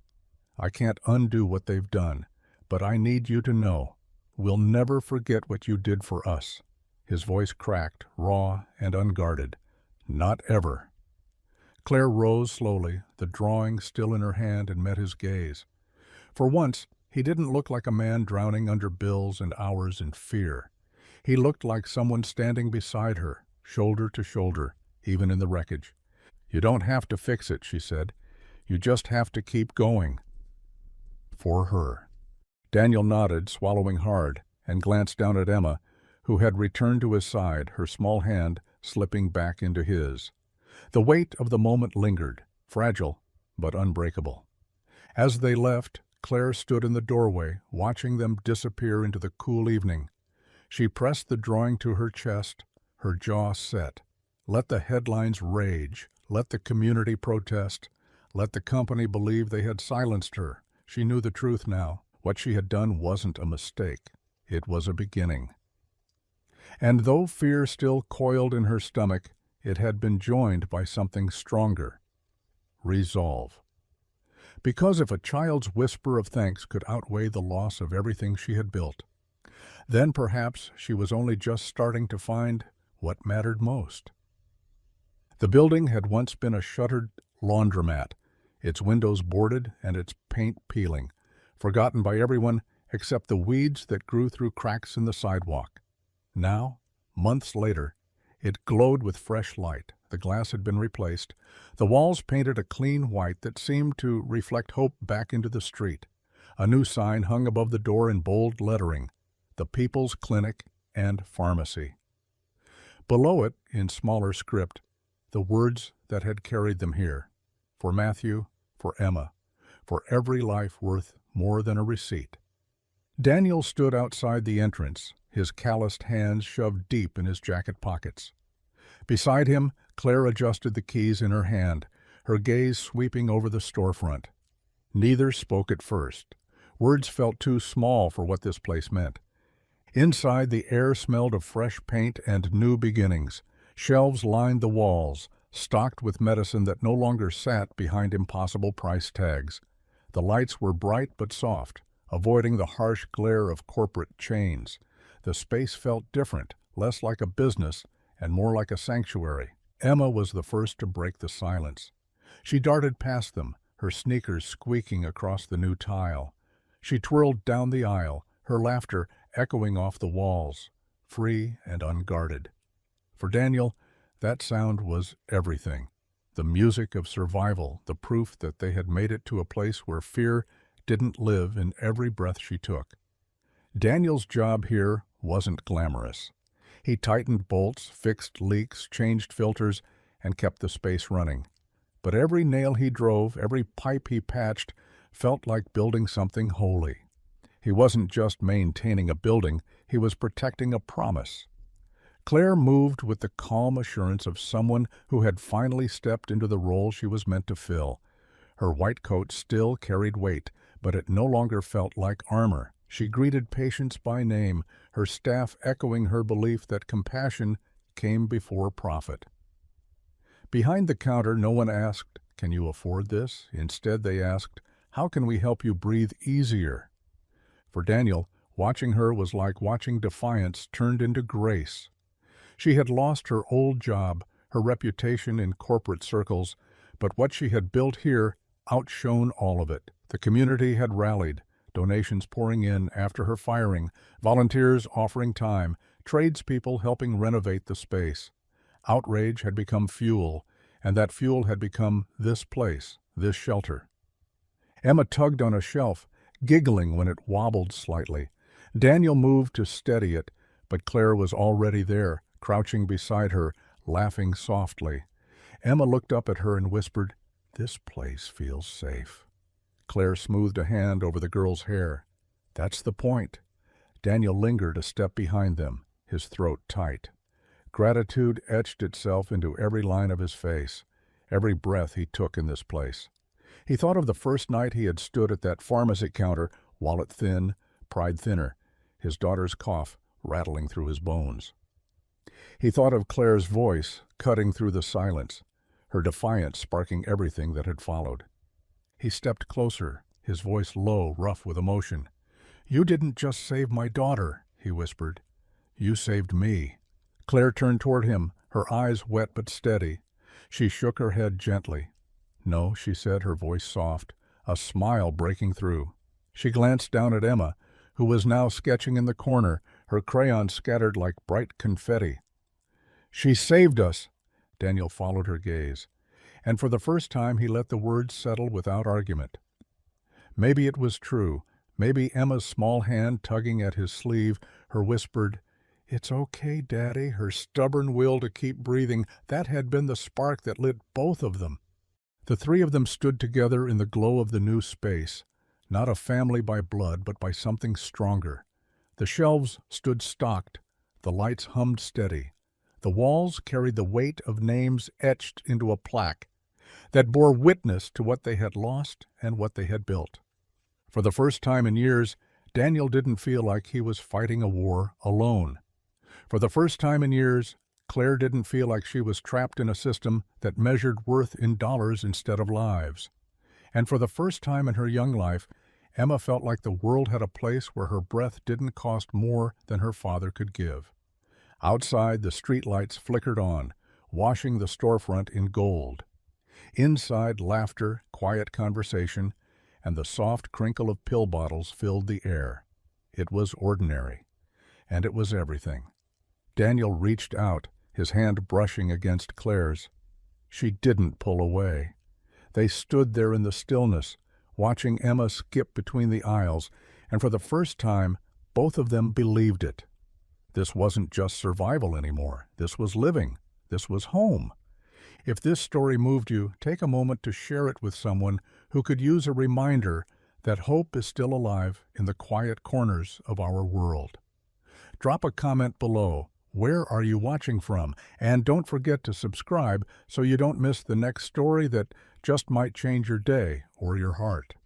I can't undo what they've done, but I need you to know, we'll never forget what you did for us. His voice cracked, raw and unguarded. Not ever. Clare rose slowly, the drawing still in her hand, and met his gaze. For once, he didn't look like a man drowning under bills and hours in fear. He looked like someone standing beside her, shoulder to shoulder, even in the wreckage. You don't have to fix it, she said. You just have to keep going. For her. Daniel nodded, swallowing hard, and glanced down at Emma, who had returned to his side, her small hand slipping back into his. The weight of the moment lingered, fragile but unbreakable. As they left, Claire stood in the doorway, watching them disappear into the cool evening. She pressed the drawing to her chest, her jaw set. Let the headlines rage, let the community protest, let the company believe they had silenced her. She knew the truth now. What she had done wasn't a mistake. It was a beginning. And though fear still coiled in her stomach, it had been joined by something stronger: resolve. Because if a child's whisper of thanks could outweigh the loss of everything she had built, then perhaps she was only just starting to find what mattered most. The building had once been a shuttered laundromat, its windows boarded and its paint peeling, forgotten by everyone except the weeds that grew through cracks in the sidewalk. Now, months later, it glowed with fresh light. The glass had been replaced. The walls painted a clean white that seemed to reflect hope back into the street. A new sign hung above the door in bold lettering: The People's Clinic and Pharmacy. Below it, in smaller script, the words that had carried them here: for Matthew, for Emma, for every life worth more than a receipt. Daniel stood outside the entrance, his calloused hands shoved deep in his jacket pockets. Beside him, Claire adjusted the keys in her hand, her gaze sweeping over the storefront. Neither spoke at first. Words felt too small for what this place meant. Inside, the air smelled of fresh paint and new beginnings. Shelves lined the walls, stocked with medicine that no longer sat behind impossible price tags. The lights were bright but soft, avoiding the harsh glare of corporate chains. The space felt different, less like a business and more like a sanctuary. Emma was the first to break the silence. She darted past them, her sneakers squeaking across the new tile. She twirled down the aisle, her laughter echoing off the walls, free and unguarded. For Daniel, that sound was everything. The music of survival, the proof that they had made it to a place where fear didn't live in every breath she took. Daniel's job here wasn't glamorous. He tightened bolts, fixed leaks, changed filters, and kept the space running. But every nail he drove, every pipe he patched, felt like building something holy. He wasn't just maintaining a building, he was protecting a promise. Claire moved with the calm assurance of someone who had finally stepped into the role she was meant to fill. Her white coat still carried weight, but it no longer felt like armor. She greeted patients by name, her staff echoing her belief that compassion came before profit. Behind the counter, no one asked, "Can you afford this?" Instead, they asked, "How can we help you breathe easier?" For Daniel, watching her was like watching defiance turned into grace. She had lost her old job, her reputation in corporate circles, but what she had built here outshone all of it. The community had rallied, donations pouring in after her firing, volunteers offering time, tradespeople helping renovate the space. Outrage had become fuel, and that fuel had become this place, this shelter. Emma tugged on a shelf, giggling when it wobbled slightly. Daniel moved to steady it, but Claire was already there, crouching beside her, laughing softly. Emma looked up at her and whispered, "This place feels safe." Claire smoothed a hand over the girl's hair. "That's the point." Daniel lingered a step behind them, his throat tight. Gratitude etched itself into every line of his face, every breath he took in this place. He thought of the first night he had stood at that pharmacy counter, wallet thin, pride thinner, his daughter's cough rattling through his bones. He thought of Claire's voice cutting through the silence, her defiance sparking everything that had followed. He stepped closer, his voice low, rough with emotion. "You didn't just save my daughter," he whispered. "You saved me." Claire turned toward him, her eyes wet but steady. She shook her head gently. "No," she said, her voice soft, a smile breaking through. She glanced down at Emma, who was now sketching in the corner, her crayons scattered like bright confetti. "She saved us!" Daniel followed her gaze, and for the first time he let the words settle without argument. Maybe it was true. Maybe Emma's small hand tugging at his sleeve, her whispered, "It's okay, Daddy," her stubborn will to keep breathing, that had been the spark that lit both of them. The three of them stood together in the glow of the new space, not a family by blood, but by something stronger. The shelves stood stocked, the lights hummed steady. The walls carried the weight of names etched into a plaque that bore witness to what they had lost and what they had built. For the first time in years, Daniel didn't feel like he was fighting a war alone. For the first time in years, Claire didn't feel like she was trapped in a system that measured worth in dollars instead of lives. And for the first time in her young life, Emma felt like the world had a place where her breath didn't cost more than her father could give. Outside, the streetlights flickered on, washing the storefront in gold. Inside, laughter, quiet conversation, and the soft crinkle of pill bottles filled the air. It was ordinary, and it was everything. Daniel reached out, his hand brushing against Claire's. She didn't pull away. They stood there in the stillness, watching Emma skip between the aisles, and for the first time, both of them believed it. This wasn't just survival anymore. This was living. This was home. If this story moved you, take a moment to share it with someone who could use a reminder that hope is still alive in the quiet corners of our world. Drop a comment below. Where are you watching from? And don't forget to subscribe so you don't miss the next story that just might change your day or your heart.